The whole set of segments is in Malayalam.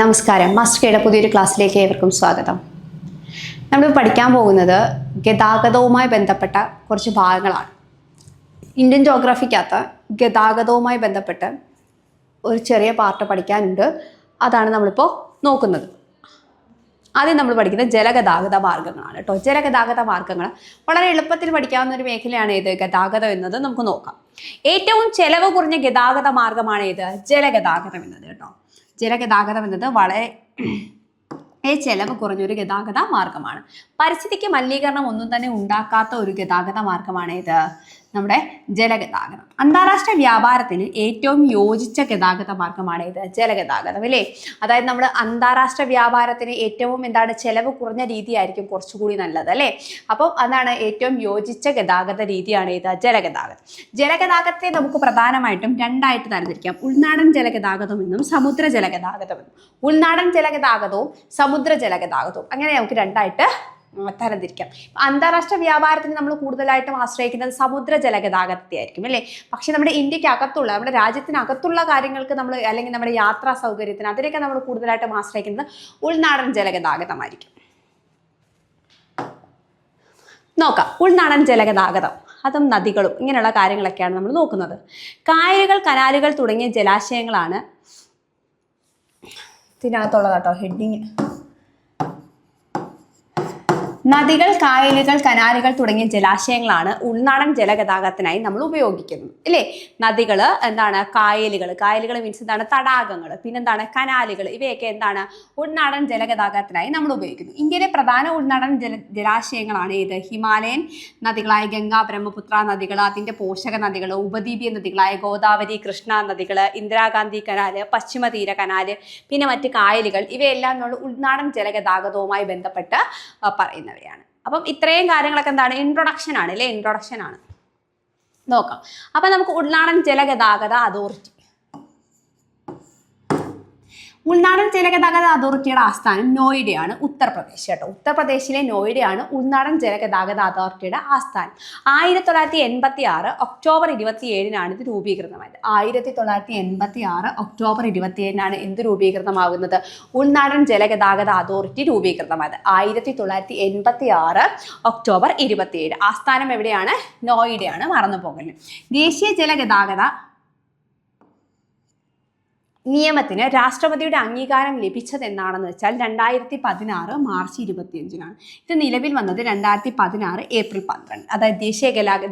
നമസ്കാരം. മാസ്റ്റർ കെയുടെ പുതിയൊരു ക്ലാസ്സിലേക്ക് ഏവർക്കും സ്വാഗതം. നമ്മൾ പഠിക്കാൻ പോകുന്നത് ഗതാഗതവുമായി ബന്ധപ്പെട്ട കുറച്ച് ഭാഗങ്ങളാണ്. ഇന്ത്യൻ ജോഗ്രഫിക്കകത്ത് ഗതാഗതവുമായി ബന്ധപ്പെട്ട് ഒരു ചെറിയ പാർട്ട് പഠിക്കാനുണ്ട്. അതാണ് നമ്മളിപ്പോൾ നോക്കുന്നത്. ആദ്യം നമ്മൾ പഠിക്കുന്നത് ജലഗതാഗത മാർഗ്ഗങ്ങളാണ് കേട്ടോ. ജലഗതാഗത മാർഗ്ഗങ്ങൾ വളരെ എളുപ്പത്തിൽ പഠിക്കാവുന്ന ഒരു മേഖലയാണ് ഇത് ഗതാഗതം എന്നത്. നമുക്ക് നോക്കാം. ഏറ്റവും ചെലവ് കുറഞ്ഞ ഗതാഗത മാർഗ്ഗമാണ് ഇത് ജലഗതാഗതം എന്നത് കേട്ടോ. ജലഗതാഗതം എന്നത് വളരെ ചെലവ് കുറഞ്ഞൊരു ഗതാഗത മാർഗ്ഗമാണ്. പരിസ്ഥിതിക്ക് മലിനീകരണം ഒന്നും തന്നെ ഉണ്ടാക്കാത്ത ഒരു ഗതാഗത മാർഗ്ഗമാണ് ഇത് നമ്മുടെ ജലഗതാഗതം. അന്താരാഷ്ട്ര വ്യാപാരത്തിന് ഏറ്റവും യോജിച്ച ഗതാഗത മാർഗ്ഗമാണ് ഇത് ജലഗതാഗതം അല്ലേ. അതായത് നമ്മൾ അന്താരാഷ്ട്ര വ്യാപാരത്തിന് ഏറ്റവും ചെലവ് കുറഞ്ഞ രീതിയായിരിക്കും കുറച്ചുകൂടി നല്ലത് അല്ലേ. അപ്പോൾ അതാണ് ഏറ്റവും യോജിച്ച ഗതാഗത രീതിയാണ് ഇത് ജലഗതാഗതം. ജലഗതാഗതത്തെ നമുക്ക് പ്രധാനമായിട്ടും രണ്ടായിട്ട് തരംതിരിക്കാം. ഉൾനാടൻ ജലഗതാഗതം എന്നും സമുദ്ര ജലഗതാഗതം എന്നും. ഉൾനാടൻ ജലഗതാഗതവും സമുദ്ര ജലഗതാഗതവും അങ്ങനെ നമുക്ക് രണ്ടായിട്ട് തരംതിരിക്കാം. അന്താരാഷ്ട്ര വ്യാപാരത്തിന് നമ്മൾ കൂടുതലായിട്ടും ആശ്രയിക്കുന്നത് സമുദ്ര ജലഗതാഗതത്തെ ആയിരിക്കും അല്ലേ. പക്ഷെ നമ്മുടെ ഇന്ത്യക്ക് അകത്തുള്ള നമ്മുടെ രാജ്യത്തിനകത്തുള്ള കാര്യങ്ങൾക്ക് നമ്മൾ അല്ലെങ്കിൽ നമ്മുടെ യാത്രാ സൗകര്യത്തിന് അതിനൊക്കെ നമ്മൾ കൂടുതലായിട്ടും ആശ്രയിക്കുന്നത് ഉൾനാടൻ ജലഗതാഗതമായിരിക്കും. നോക്കാം. ഉൾനാടൻ ജലഗതാഗതം അതും നദികളും ഇങ്ങനെയുള്ള കാര്യങ്ങളൊക്കെയാണ് നമ്മൾ നോക്കുന്നത്. കായലുകൾ, കനാലുകൾ തുടങ്ങിയ ജലാശയങ്ങളാണ് ഇതിനകത്തുള്ളത് കേട്ടോ. ഹെഡിങ് നദികൾ, കായലുകൾ, കനാലുകൾ തുടങ്ങിയ ജലാശയങ്ങളാണ് ഉൾനാടൻ ജലഗതാഗതത്തിനായി നമ്മൾ ഉപയോഗിക്കുന്നത് അല്ലേ. നദികൾ കായലുകൾ മീൻസ് തടാകങ്ങൾ, പിന്നെന്താണ് കനാലുകൾ, ഇവയൊക്കെ ഉൾനാടൻ ജലഗതാഗതത്തിനായി നമ്മൾ ഉപയോഗിക്കുന്നു. ഇന്ത്യയിലെ പ്രധാന ഉൾനാടൻ ജലാശയങ്ങളാണ് ഇത് ഹിമാലയൻ നദികളായ ഗംഗ, ബ്രഹ്മപുത്ര നദികൾ, അതിൻ്റെ പോഷക നദികൾ, ഉപദ്വീപീയ നദികളായ ഗോദാവരി, കൃഷ്ണ നദികൾ, ഇന്ദിരാഗാന്ധി കനാല്, പശ്ചിമതീര കനാല്, പിന്നെ മറ്റ് കായലുകൾ, ഇവയെല്ലാം നമ്മൾ ഉൾനാടൻ ജലഗതാഗതവുമായി ബന്ധപ്പെട്ട് പറയുന്നത്. അപ്പം ഇത്രയും കാര്യങ്ങളൊക്കെ ഇൻട്രൊഡക്ഷൻ ആണ് അല്ലേ. ഇൻട്രൊഡക്ഷൻ ആണ്. നോക്കാം. അപ്പൊ നമുക്ക് ഉൾനാടൻ ജലഗതാഗത അതോറിറ്റി. ഉൾനാടൻ ജലഗതാഗത അതോറിറ്റിയുടെ ആസ്ഥാനം നോയിഡയാണ്, ഉത്തർപ്രദേശ് കേട്ടോ. ഉത്തർപ്രദേശിലെ നോയിഡയാണ് ഉൾനാടൻ ജലഗതാഗത അതോറിറ്റിയുടെ ആസ്ഥാനം. 1986 ഒക്ടോബർ 27 ഇത് രൂപീകൃതമായത്. 1986 ഒക്ടോബർ 27 എന്ത് രൂപീകൃതമാകുന്നത്? ഉൾനാടൻ ജലഗതാഗത അതോറിറ്റി രൂപീകൃതമായത് 1986 ഒക്ടോബർ 27. ആസ്ഥാനം എവിടെയാണ്? നോയിഡയാണ്, മറന്നു പോകല്. ദേശീയ ജലഗതാഗത നിയമത്തിന് രാഷ്ട്രപതിയുടെ അംഗീകാരം ലഭിച്ചത് എന്നാണെന്ന് വെച്ചാൽ 2016 മാർച്ച് 25. ഇത് നിലവിൽ വന്നത് 2016 ഏപ്രിൽ 12. അതായത് ദേശീയ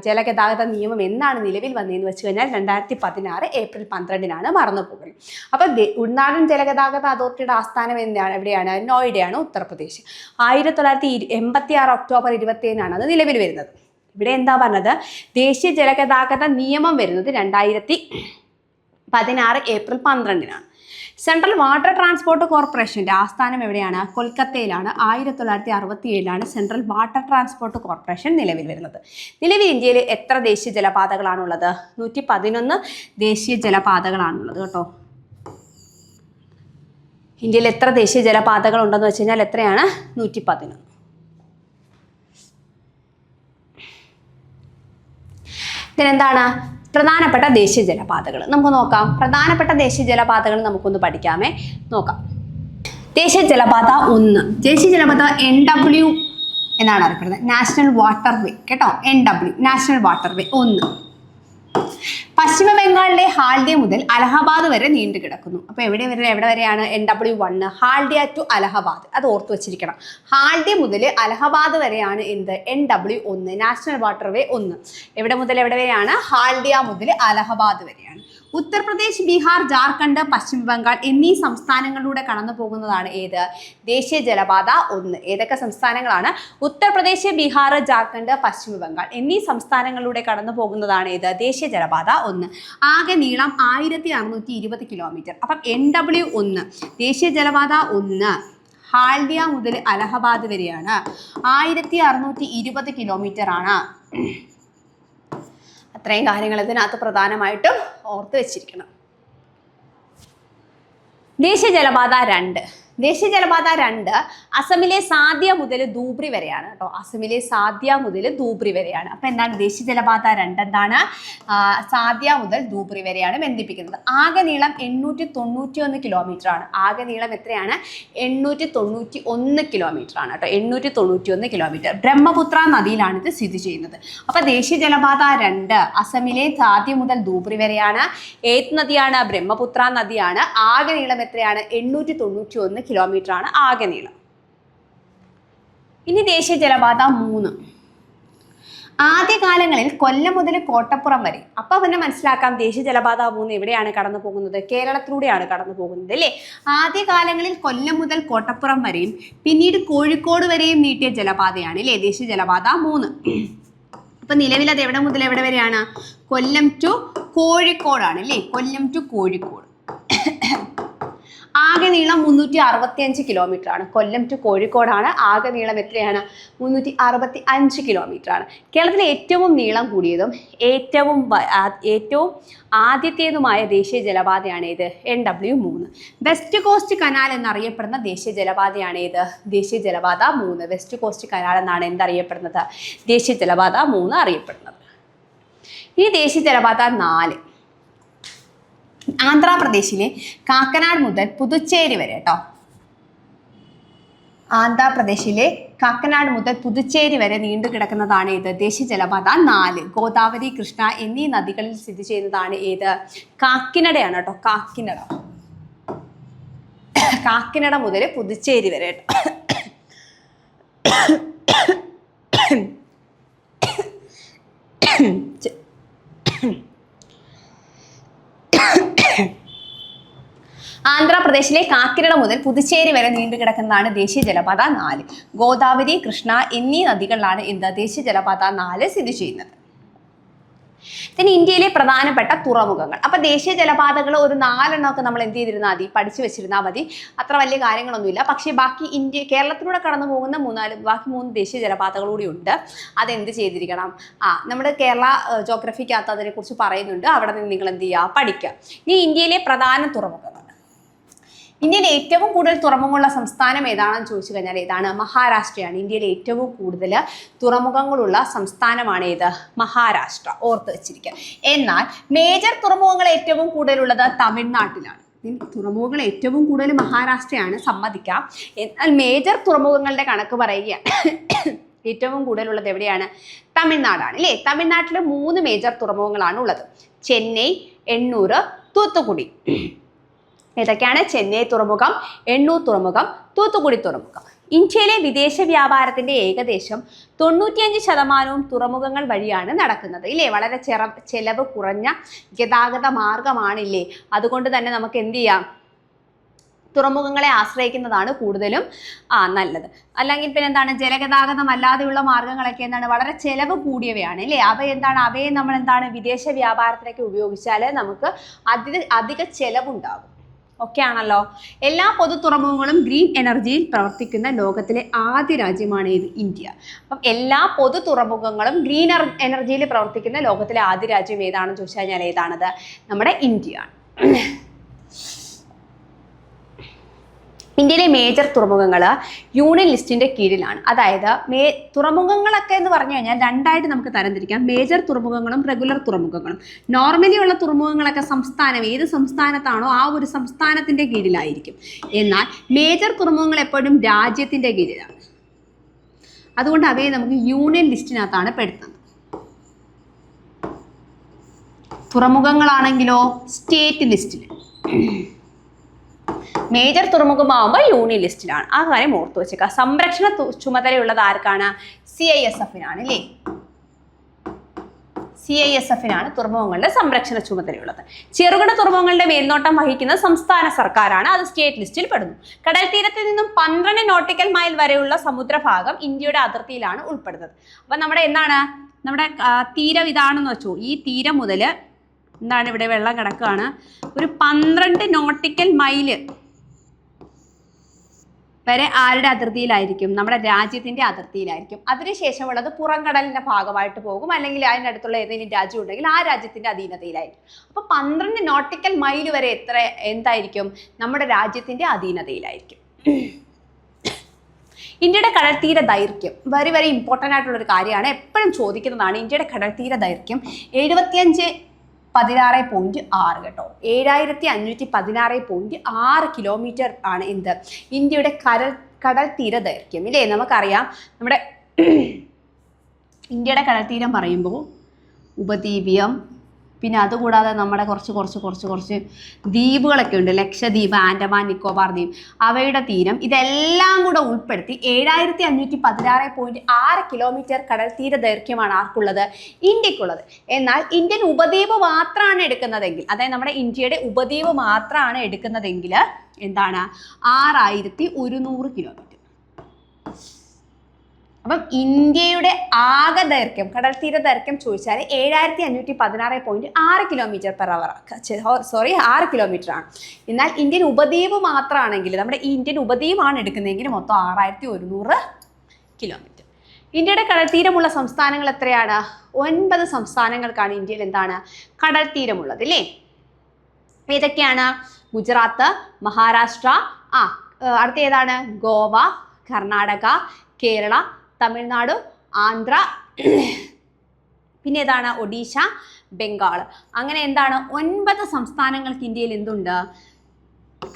ജലഗതാഗത നിയമം എന്നാണ് നിലവിൽ വന്നതെന്ന് വെച്ച് കഴിഞ്ഞാൽ 2016 ഏപ്രിൽ 12 മറന്നു പോകുന്നത്. അപ്പോൾ ഉൾനാടൻ ജലഗതാഗത അതോറിറ്റിയുടെ ആസ്ഥാനം എവിടെയാണ്? നോയിഡയാണ്, ഉത്തർപ്രദേശ്. 1986 ഒക്ടോബർ 27 അത് നിലവിൽ വരുന്നത്. ഇവിടെ എന്താ പറഞ്ഞത്? ദേശീയ ജലഗതാഗത നിയമം വരുന്നത് 2016 ഏപ്രിൽ 12. സെൻട്രൽ വാട്ടർ ട്രാൻസ്പോർട്ട് കോർപ്പറേഷന്റെ ആസ്ഥാനം എവിടെയാണ്? കൊൽക്കത്തയിലാണ്. 1967 സെൻട്രൽ വാട്ടർ ട്രാൻസ്പോർട്ട് കോർപ്പറേഷൻ നിലവിൽ വരുന്നത്. നിലവിൽ ഇന്ത്യയിൽ എത്ര ദേശീയ ജലപാതകളാണുള്ളത്? 111 ദേശീയ ജലപാതകളാണുള്ളത് കേട്ടോ. ഇന്ത്യയിൽ എത്ര ദേശീയ ജലപാതകൾ ഉണ്ടെന്ന് വെച്ച് കഴിഞ്ഞാൽ എത്രയാണ്? 111. ഇതിനെന്താണ് പ്രധാനപ്പെട്ട ദേശീയ ജലപാതകൾ? നമുക്ക് നോക്കാം. പ്രധാനപ്പെട്ട ദേശീയ ജലപാതകൾ നമുക്കൊന്ന് പഠിക്കാമേ. നോക്കാം. ദേശീയ ജലപാത 1. ദേശീയ ജലപാത NW എന്നാണ് അറിയപ്പെടുന്നത്. നാഷണൽ വാട്ടർവേ കേട്ടോ. NW national waterway 1. പശ്ചിമ ബംഗാളിലെ ഹാൽഡിയ മുതൽ അലഹബാദ് വരെ നീണ്ടു കിടക്കുന്നു. അപ്പോൾ എവിടെ വരെയാണ് NW1? ഹാൽഡിയ ടു അലഹബാദ്. അത് ഓർത്തു വെച്ചിരിക്കണം. ഹാൽഡിയ മുതൽ അലഹബാദ് വരെയാണ് എന്ത്? NW1 national waterway 1. എവിടെ മുതൽ എവിടെ വരെയാണ്? ഹാൽഡിയ മുതൽ അലഹബാദ് വരെയാണ്. ഉത്തർപ്രദേശ്, ബീഹാർ, ജാർഖണ്ഡ്, പശ്ചിമ ബംഗാൾ എന്നീ സംസ്ഥാനങ്ങളിലൂടെ കടന്നു പോകുന്നതാണ് ഏത്? ദേശീയ ജലപാത 1. ഏതൊക്കെ സംസ്ഥാനങ്ങളാണ്? ഉത്തർപ്രദേശ്, ബീഹാർ, ജാർഖണ്ഡ്, പശ്ചിമ ബംഗാൾ എന്നീ സംസ്ഥാനങ്ങളിലൂടെ കടന്നു പോകുന്നതാണ് ഏത്? ദേശീയ ജലപാത 1. ആകെ നീളം 1620 കിലോമീറ്റർ. അപ്പം NW1 ദേശീയ ജലപാത 1 ഹാൽഡിയ മുതൽ അലഹബാദ് വരെയാണ്. 1620 കിലോമീറ്റർ ആണ്. അത്രയും കാര്യങ്ങൾ ഇതിനകത്ത് പ്രധാനമായിട്ടും ഓർത്ത് വെച്ചിരിക്കണം. ദേശീയ ജലപാത 2. ദേശീയ ജലപാത 2 അസമിലെ സാദ്യ മുതൽ ധൂബ്രി വരെയാണ് കേട്ടോ. അസമിലെ സാദ്യ മുതൽ ധൂബ്രി വരെയാണ്. അപ്പൊ എന്താണ് ദേശീയ ജലപാത 2 എന്താണ്? സാദ്യ മുതൽ ധൂബ്രി വരെയാണ് ബന്ധിപ്പിക്കുന്നത്. ആകെ നീളം 891 കിലോമീറ്റർ ആണ്. ആകെ നീളം എത്രയാണ്? 891 കിലോമീറ്റർ ആണ് കേട്ടോ. 891 കിലോമീറ്റർ. ബ്രഹ്മപുത്ര നദിയിലാണ് ഇത് സ്ഥിതി ചെയ്യുന്നത്. അപ്പൊ ദേശീയ ജലപാത 2 അസമിലെ സാദ്യ മുതൽ ധൂബ്രി വരെയാണ്. ഏത് നദിയാണ്? ബ്രഹ്മപുത്ര നദിയാണ്. ആകെ നീളം എത്രയാണ്? 891 കിലോമീറ്റർ ആണ് ആകെ നീളം. ഇനി ദേശീയ ജലപാത 3. ആദ്യകാലങ്ങളിൽ കൊല്ലം മുതൽ കോട്ടപ്പുറം വരെ. അപ്പൊ പിന്നെ മനസ്സിലാക്കാം ദേശീയ ജലപാത 3 എവിടെയാണ് കടന്നു പോകുന്നത്? കേരളത്തിലൂടെയാണ് കടന്നു പോകുന്നത് അല്ലേ. ആദ്യകാലങ്ങളിൽ കൊല്ലം മുതൽ കോട്ടപ്പുറം വരെയും പിന്നീട് കോഴിക്കോട് വരെയും നീട്ടിയ ജലപാതയാണ് അല്ലേ ദേശീയ ജലപാത 3. അപ്പൊ നിലവിൽ അത് എവിടെ മുതൽ എവിടെ വരെയാണ്? കൊല്ലം ടു കോഴിക്കോടാണ് അല്ലേ. കൊല്ലം ടു കോഴിക്കോട്. ആകെ നീളം 365 കിലോമീറ്റർ ആണ്. കൊല്ലം ടു കോഴിക്കോടാണ്. ആകെ നീളം എത്രയാണ്? 365 കിലോമീറ്റർ ആണ്. കേരളത്തിലെ ഏറ്റവും നീളം കൂടിയതും ഏറ്റവും ആദ്യത്തേതുമായ ദേശീയ ജലപാതയാണ് ഇത് NW3. വെസ്റ്റ് കോസ്റ്റ് കനാൽ എന്നറിയപ്പെടുന്ന ദേശീയ ജലപാതയാണ് ഇത് ദേശീയ ജലപാത 3. വെസ്റ്റ് കോസ്റ്റ് കനാൽ എന്നാണ് എന്തറിയപ്പെടുന്നത്? ദേശീയ ജലപാത 3 അറിയപ്പെടുന്നത്. ഈ ദേശീയ ജലപാത 4 ആന്ധ്രാപ്രദേശിലെ കാക്കനാട് മുതൽ പുതുച്ചേരി വരെ കേട്ടോ. ആന്ധ്രാപ്രദേശിലെ കാക്കനാട് മുതൽ പുതുച്ചേരി വരെ നീണ്ടു കിടക്കുന്നതാണ് ഇത് ദേശീയ ജലപാത 4. ഗോദാവരി, കൃഷ്ണ എന്നീ നദികളിൽ സ്ഥിതി ചെയ്യുന്നതാണ് ഏത്? കാക്കിനഡയാണ് കേട്ടോ. കാക്കിനഡ മുതൽ പുതുച്ചേരി വരെ കേട്ടോ. ആന്ധ്രാപ്രദേശിലെ കാക്കിനഡ മുതൽ പുതുച്ചേരി വരെ നീണ്ടു കിടക്കുന്നതാണ് ദേശീയ ജലപാത 4. ഗോദാവരി, കൃഷ്ണ എന്നീ നദികളിലാണ് ദേശീയ ജലപാത 4 സ്ഥിതി ചെയ്യുന്നത്. പിന്നെ ഇന്ത്യയിലെ പ്രധാനപ്പെട്ട തുറമുഖങ്ങൾ. അപ്പൊ ദേശീയ ജലപാതകൾ ഒരു 4 എണ്ണമൊക്കെ നമ്മൾ എന്ത് ചെയ്തിരുന്നാൽ മതി? പഠിച്ചു വെച്ചിരുന്നാൽ മതി. അത്ര വലിയ കാര്യങ്ങളൊന്നുമില്ല. പക്ഷേ ബാക്കി കേരളത്തിലൂടെ കടന്നു പോകുന്ന ബാക്കി 3 ദേശീയ ജലപാതകൾ കൂടി ഉണ്ട്. അതെന്ത് ചെയ്തിരിക്കണം? നമ്മുടെ കേരള ജോഗ്രഫിക്കകത്ത് അതിനെക്കുറിച്ച് പറയുന്നുണ്ട്. അവിടെ നിന്ന് നിങ്ങൾ എന്ത് ചെയ്യുക? പഠിക്കുക. ഇനി ഇന്ത്യയിലെ പ്രധാന തുറമുഖങ്ങൾ. ഇന്ത്യയിൽ ഏറ്റവും കൂടുതൽ തുറമുഖമുള്ള സംസ്ഥാനം ഏതാണെന്ന് ചോദിച്ചു കഴിഞ്ഞാൽ ഏതാണ്? മഹാരാഷ്ട്രയാണ്. ഇന്ത്യയിൽ ഏറ്റവും കൂടുതൽ തുറമുഖങ്ങളുള്ള സംസ്ഥാനമാണ് ഏത്? മഹാരാഷ്ട്ര. ഓർത്ത് വെച്ചിരിക്കുക. എന്നാൽ മേജർ തുറമുഖങ്ങൾ ഏറ്റവും കൂടുതലുള്ളത് തമിഴ്നാട്ടിലാണ്. തുറമുഖങ്ങൾ ഏറ്റവും കൂടുതൽ മഹാരാഷ്ട്രയാണ്, സമ്മതിക്കാം. എന്നാൽ മേജർ തുറമുഖങ്ങളുടെ കണക്ക് പറയുകയാണ് ഏറ്റവും കൂടുതലുള്ളത് എവിടെയാണ്? തമിഴ്നാടാണ് അല്ലേ. തമിഴ്നാട്ടിൽ 3 മേജർ തുറമുഖങ്ങളാണ് ഉള്ളത്. ചെന്നൈ, എണ്ണൂർ, തൂത്തുക്കുടി. ഏതൊക്കെയാണ്? ചെന്നൈ തുറമുഖം, എണ്ണൂർ തുറമുഖം, തൂത്തുക്കുടി തുറമുഖം. ഇന്ത്യയിലെ വിദേശ വ്യാപാരത്തിന്റെ ഏകദേശം 95% തുറമുഖങ്ങൾ വഴിയാണ് നടക്കുന്നത് ഇല്ലേ. വളരെ ചെലവ് കുറഞ്ഞ ഗതാഗത മാർഗമാണില്ലേ. അതുകൊണ്ട് തന്നെ നമുക്ക് എന്ത് ചെയ്യാം? തുറമുഖങ്ങളെ ആശ്രയിക്കുന്നതാണ് കൂടുതലും നല്ലത്. അല്ലെങ്കിൽ പിന്നെ എന്താണ്? ജലഗതാഗതം അല്ലാതെയുള്ള മാർഗങ്ങളൊക്കെ എന്താണ്? വളരെ ചെലവ് കൂടിയവയാണ് അല്ലേ. അവയെ നമ്മൾ എന്താണ്? വിദേശ വ്യാപാരത്തിനൊക്കെ ഉപയോഗിച്ചാൽ നമുക്ക് അധിക ചെലവുണ്ടാകും. ഓക്കെ ആണല്ലോ. എല്ലാ പൊതു തുറമുഖങ്ങളും ഗ്രീൻ എനർജിയിൽ പ്രവർത്തിക്കുന്ന ലോകത്തിലെ ആദ്യ രാജ്യമാണ് ഇത്? ഇന്ത്യ. അപ്പം എല്ലാ പൊതു തുറമുഖങ്ങളും ഗ്രീൻ എനർജിയിൽ പ്രവർത്തിക്കുന്ന ലോകത്തിലെ ആദ്യ രാജ്യം ഏതാണെന്ന് ചോദിച്ചു കഴിഞ്ഞാൽ ഏതാണത്? നമ്മുടെ ഇന്ത്യയാണ്. ഇന്ത്യയിലെ മേജർ തുറമുഖങ്ങൾ യൂണിയൻ ലിസ്റ്റിന്റെ കീഴിലാണ്. അതായത് തുറമുഖങ്ങളൊക്കെ എന്ന് പറഞ്ഞു കഴിഞ്ഞാൽ 2ആയിട്ട് നമുക്ക് തരംതിരിക്കാം. മേജർ തുറമുഖങ്ങളും റെഗുലർ തുറമുഖങ്ങളും. നോർമലി ഉള്ള തുറമുഖങ്ങളൊക്കെ ഏത് സംസ്ഥാനത്താണോ ആ ഒരു സംസ്ഥാനത്തിന്റെ കീഴിലായിരിക്കും. എന്നാൽ മേജർ തുറമുഖങ്ങൾ എപ്പോഴും രാജ്യത്തിന്റെ കീഴിലാണ്. അതുകൊണ്ട് അവയെ നമുക്ക് യൂണിയൻ ലിസ്റ്റിനകത്താണ് പെടുത്തുന്നത്. തുറമുഖങ്ങളാണെങ്കിലോ സ്റ്റേറ്റ് ലിസ്റ്റിൽ. മേജർ തുറമുഖമാകുമ്പോൾ യൂണിയൻ ലിസ്റ്റിലാണ്. ആ കാര്യം ഓർത്തു വെച്ചേക്കുക. സംരക്ഷണ ചുമതലയുള്ളത് ആർക്കാണ്? CISF-നാണ് അല്ലേ. CISF-നാണ് തുറമുഖങ്ങളുടെ സംരക്ഷണ ചുമതലയുള്ളത്. ചെറുകിട തുറമുഖങ്ങളുടെ മേൽനോട്ടം വഹിക്കുന്ന സംസ്ഥാന സർക്കാരാണ്. അത് സ്റ്റേറ്റ് ലിസ്റ്റിൽ പെടുന്നു. കടൽ തീരത്തിൽ നിന്നും 12 നോട്ടിക്കൽ മൈൽ വരെയുള്ള സമുദ്രഭാഗം ഇന്ത്യയുടെ അതിർത്തിയിലാണ് ഉൾപ്പെടുന്നത്. അപ്പൊ നമ്മുടെ തീരം ഇതാണെന്ന് വെച്ചോ. ഈ തീരം മുതൽ എന്താണ്? ഇവിടെ വെള്ളം കിടക്കുകയാണ്. ഒരു 12 നോട്ടിക്കൽ മൈല് വരെ ആരുടെ അതിർത്തിയിലായിരിക്കും? നമ്മുടെ രാജ്യത്തിന്റെ അതിർത്തിയിലായിരിക്കും. അതിനുശേഷമുള്ളത് പുറംകടലിന്റെ ഭാഗമായിട്ട് പോകും. അല്ലെങ്കിൽ അതിനടുത്തുള്ള ഏതെങ്കിലും രാജ്യം ഉണ്ടെങ്കിൽ ആ രാജ്യത്തിന്റെ അധീനതയിലായിരിക്കും. അപ്പൊ 12 നോട്ടിക്കൽ മൈൽ വരെ എന്തായിരിക്കും? നമ്മുടെ രാജ്യത്തിന്റെ അധീനതയിലായിരിക്കും. ഇന്ത്യയുടെ കടൽത്തീര ദൈർഘ്യം വെരി വെരി ഇമ്പോർട്ടൻ്റ് ആയിട്ടുള്ളൊരു കാര്യമാണ്, എപ്പോഴും ചോദിക്കുന്നതാണ്. ഇന്ത്യയുടെ കടൽത്തീര ദൈർഘ്യം 7516.6 കേട്ടോ, 7516.6 കിലോമീറ്റർ ആണ് എന്ത് ഇന്ത്യയുടെ കടൽത്തീര ദൈർഘ്യം ഇല്ലേ. നമുക്കറിയാം നമ്മുടെ ഇന്ത്യയുടെ കടൽത്തീരം പറയുമ്പോൾ ഉപദ്വീപീയം, പിന്നെ അതുകൂടാതെ നമ്മുടെ കുറച്ച് ദ്വീപുകളൊക്കെ ഉണ്ട്, ലക്ഷദ്വീപ്, ആൻഡമാൻ നിക്കോബാർ ദ്വീപ്, അവയുടെ തീരം ഇതെല്ലാം കൂടെ ഉൾപ്പെടുത്തി 7516.6 കിലോമീറ്റർ കടൽ തീര ദൈർഘ്യമാണ് ആർക്കുള്ളത്? ഇന്ത്യക്കുള്ളത്. എന്നാൽ ഇന്ത്യൻ ഉപദ്വീപ് മാത്രമാണ് എടുക്കുന്നതെങ്കിൽ, അതായത് നമ്മുടെ ഇന്ത്യയുടെ ഉപദ്വീപ് മാത്രമാണ് എടുക്കുന്നതെങ്കിൽ എന്താണ് 6100 കിലോമീറ്റർ. അപ്പം ഇന്ത്യയുടെ ആകെ ദൈർഘ്യം, കടൽ തീര ദൈർഘ്യം ചോദിച്ചാൽ 7516.6 കിലോമീറ്റർ പെർ അവർ, 6 കിലോമീറ്റർ ആണ്. എന്നാൽ ഇന്ത്യൻ ഉപദ്വീപ് മാത്രമാണെങ്കിൽ, നമ്മുടെ ഇന്ത്യൻ ഉപദ്വീപാണ് എടുക്കുന്നതെങ്കിൽ മൊത്തം 6100 കിലോമീറ്റർ. ഇന്ത്യയുടെ കടൽ തീരമുള്ള സംസ്ഥാനങ്ങൾ എത്രയാണ്? 9 സംസ്ഥാനങ്ങൾക്കാണ് ഇന്ത്യയിൽ എന്താണ് കടൽ തീരമുള്ളത് അല്ലേ. ഏതൊക്കെയാണ്? ഗുജറാത്ത്, മഹാരാഷ്ട്ര, അടുത്ത ഏതാണ്? ഗോവ, കർണാടക, കേരള, തമിഴ്നാട്, ആന്ധ്ര, പിന്നെ ഏതാണ്? ഒഡീഷ, ബംഗാൾ. അങ്ങനെ എന്താണ് 9 സംസ്ഥാനങ്ങൾക്ക് ഇന്ത്യയിൽ എന്തുണ്ട്?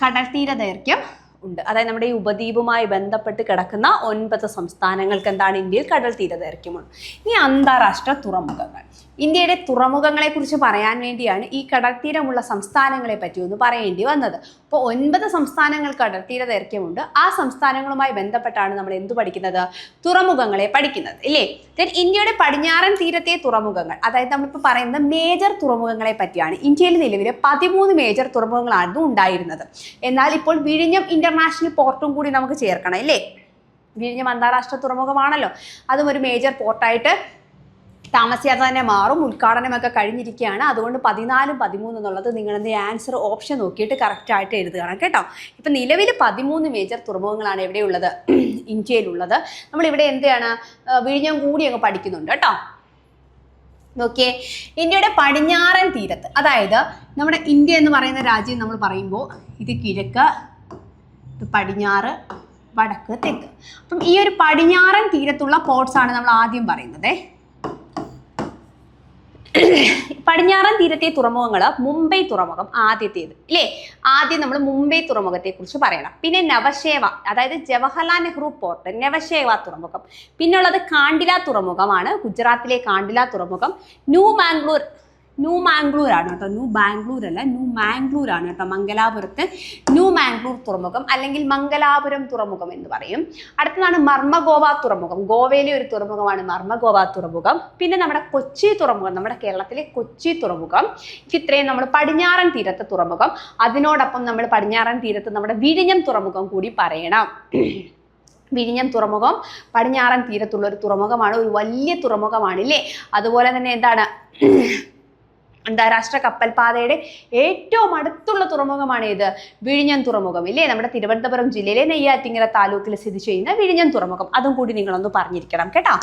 കടൽത്തീര ദൈർഘ്യം ഉണ്ട്. അതായത് നമ്മുടെ ഈ ഉപദ്വീപുമായി ബന്ധപ്പെട്ട് കിടക്കുന്ന 9 സംസ്ഥാനങ്ങൾക്ക് എന്താണ് ഇന്ത്യയിൽ കടൽത്തീര ദൈർഘ്യമുണ്ട്. ഇനി അന്താരാഷ്ട്ര തുറമുഖങ്ങൾ. ഇന്ത്യയുടെ തുറമുഖങ്ങളെ കുറിച്ച് പറയാൻ വേണ്ടിയാണ് ഈ കടൽത്തീരമുള്ള സംസ്ഥാനങ്ങളെ പറ്റി ഒന്ന് പറയേണ്ടി വന്നത്. അപ്പോൾ 9 സംസ്ഥാനങ്ങൾ കടൽത്തീര ദൈർഘ്യമുണ്ട്. ആ സംസ്ഥാനങ്ങളുമായി ബന്ധപ്പെട്ടാണ് നമ്മൾ എന്ത് പഠിക്കുന്നത്? തുറമുഖങ്ങളെ പഠിക്കുന്നത് ഇല്ലേ. ദെൻ ഇന്ത്യയുടെ പടിഞ്ഞാറൻ തീരത്തെ തുറമുഖങ്ങൾ, അതായത് നമ്മളിപ്പോൾ പറയുന്നത് മേജർ തുറമുഖങ്ങളെ പറ്റിയാണ്. ഇന്ത്യയിൽ നിലവിൽ 13 മേജർ തുറമുഖങ്ങളാണ് ഉണ്ടായിരുന്നത്. എന്നാൽ ഇപ്പോൾ വിഴിഞ്ഞം ഇന്റർനാഷണൽ പോർട്ടും കൂടി നമുക്ക് ചേർക്കണം ഇല്ലേ. വിഴിഞ്ഞം അന്താരാഷ്ട്ര തുറമുഖമാണല്ലോ, അതും ഒരു മേജർ പോർട്ടായിട്ട് താമസിയാതെ തന്നെ മാറും. ഉദ്ഘാടനമൊക്കെ കഴിഞ്ഞിരിക്കുകയാണ്. അതുകൊണ്ട് 14, 13 എന്നുള്ളത് നിങ്ങളെന്ത് ആൻസർ ഓപ്ഷൻ നോക്കിയിട്ട് കറക്റ്റായിട്ട് എഴുതുകയാണ് കേട്ടോ. ഇപ്പം നിലവിൽ 13 മേജർ തുറമുഖങ്ങളാണ് എവിടെയുള്ളത്? ഇന്ത്യയിലുള്ളത്. നമ്മളിവിടെ എന്താണ് വിഴിഞ്ഞം കൂടി അങ്ങ് പഠിക്കുന്നുണ്ട് കേട്ടോ. നോക്കിയേ, ഇന്ത്യയുടെ പടിഞ്ഞാറൻ തീരത്ത്, അതായത് നമ്മുടെ ഇന്ത്യ എന്ന് പറയുന്ന രാജ്യം നമ്മൾ പറയുമ്പോൾ ഇത് കിഴക്ക്, ഇത് പടിഞ്ഞാറ്, വടക്ക്, തെക്ക്. അപ്പം ഈ ഒരു പടിഞ്ഞാറൻ തീരത്തുള്ള പോർട്സ് ആണ് നമ്മൾ ആദ്യം പറയുന്നത്. പടിഞ്ഞാറൻ തീരത്തെ തുറമുഖങ്ങൾ, മുംബൈ തുറമുഖം ആദ്യത്തേത് ഇല്ലേ. ആദ്യം നമ്മൾ മുംബൈ തുറമുഖത്തെ കുറിച്ച് പറയണം. പിന്നെ നവശേവ, അതായത് ജവഹർലാൽ നെഹ്റു പോർട്ട്, നവശേവ തുറമുഖം. പിന്നുള്ളത് കാണ്ടില തുറമുഖമാണ്, ഗുജറാത്തിലെ കാണ്ടില തുറമുഖം. ന്യൂ മാംഗ്ലൂർ ആണ് കേട്ടോ, ന്യൂ ബാംഗ്ലൂർ അല്ല, ന്യൂ മാംഗ്ലൂർ ആണ് കേട്ടോ. മംഗലാപുരത്ത് ന്യൂ മാംഗ്ലൂർ തുറമുഖം അല്ലെങ്കിൽ മംഗലാപുരം തുറമുഖം എന്ന് പറയും. അടുത്തതാണ് മർമഗോവ തുറമുഖം, ഗോവയിലെ ഒരു തുറമുഖമാണ് മർമഗോവ തുറമുഖം. പിന്നെ നമ്മുടെ കൊച്ചി തുറമുഖം, നമ്മുടെ കേരളത്തിലെ കൊച്ചി തുറമുഖം. ഇത്രയും നമ്മൾ പടിഞ്ഞാറൻ തീരത്തെ തുറമുഖം. അതിനോടൊപ്പം നമ്മൾ പടിഞ്ഞാറൻ തീരത്ത് നമ്മുടെ വിഴിഞ്ഞം തുറമുഖം കൂടി പറയണം. വിഴിഞ്ഞം തുറമുഖം പടിഞ്ഞാറൻ തീരത്തുള്ള ഒരു തുറമുഖമാണ്, ഒരു വലിയ തുറമുഖമാണ് ഇല്ലേ. അതുപോലെ തന്നെ എന്താണ് അന്താരാഷ്ട്ര കപ്പൽപാതയുടെ ഏറ്റവും അടുത്തുള്ള തുറമുഖമാണ് ഏത്? വിഴിഞ്ഞം തുറമുഖം ഇല്ലേ. നമ്മുടെ തിരുവനന്തപുരം ജില്ലയിലെ നെയ്യാറ്റിങ്കര താലൂക്കിൽ സ്ഥിതി ചെയ്യുന്ന വിഴിഞ്ഞം തുറമുഖം. അതും കൂടി നിങ്ങളൊന്ന് പറഞ്ഞിരിക്കണം കേട്ടോ.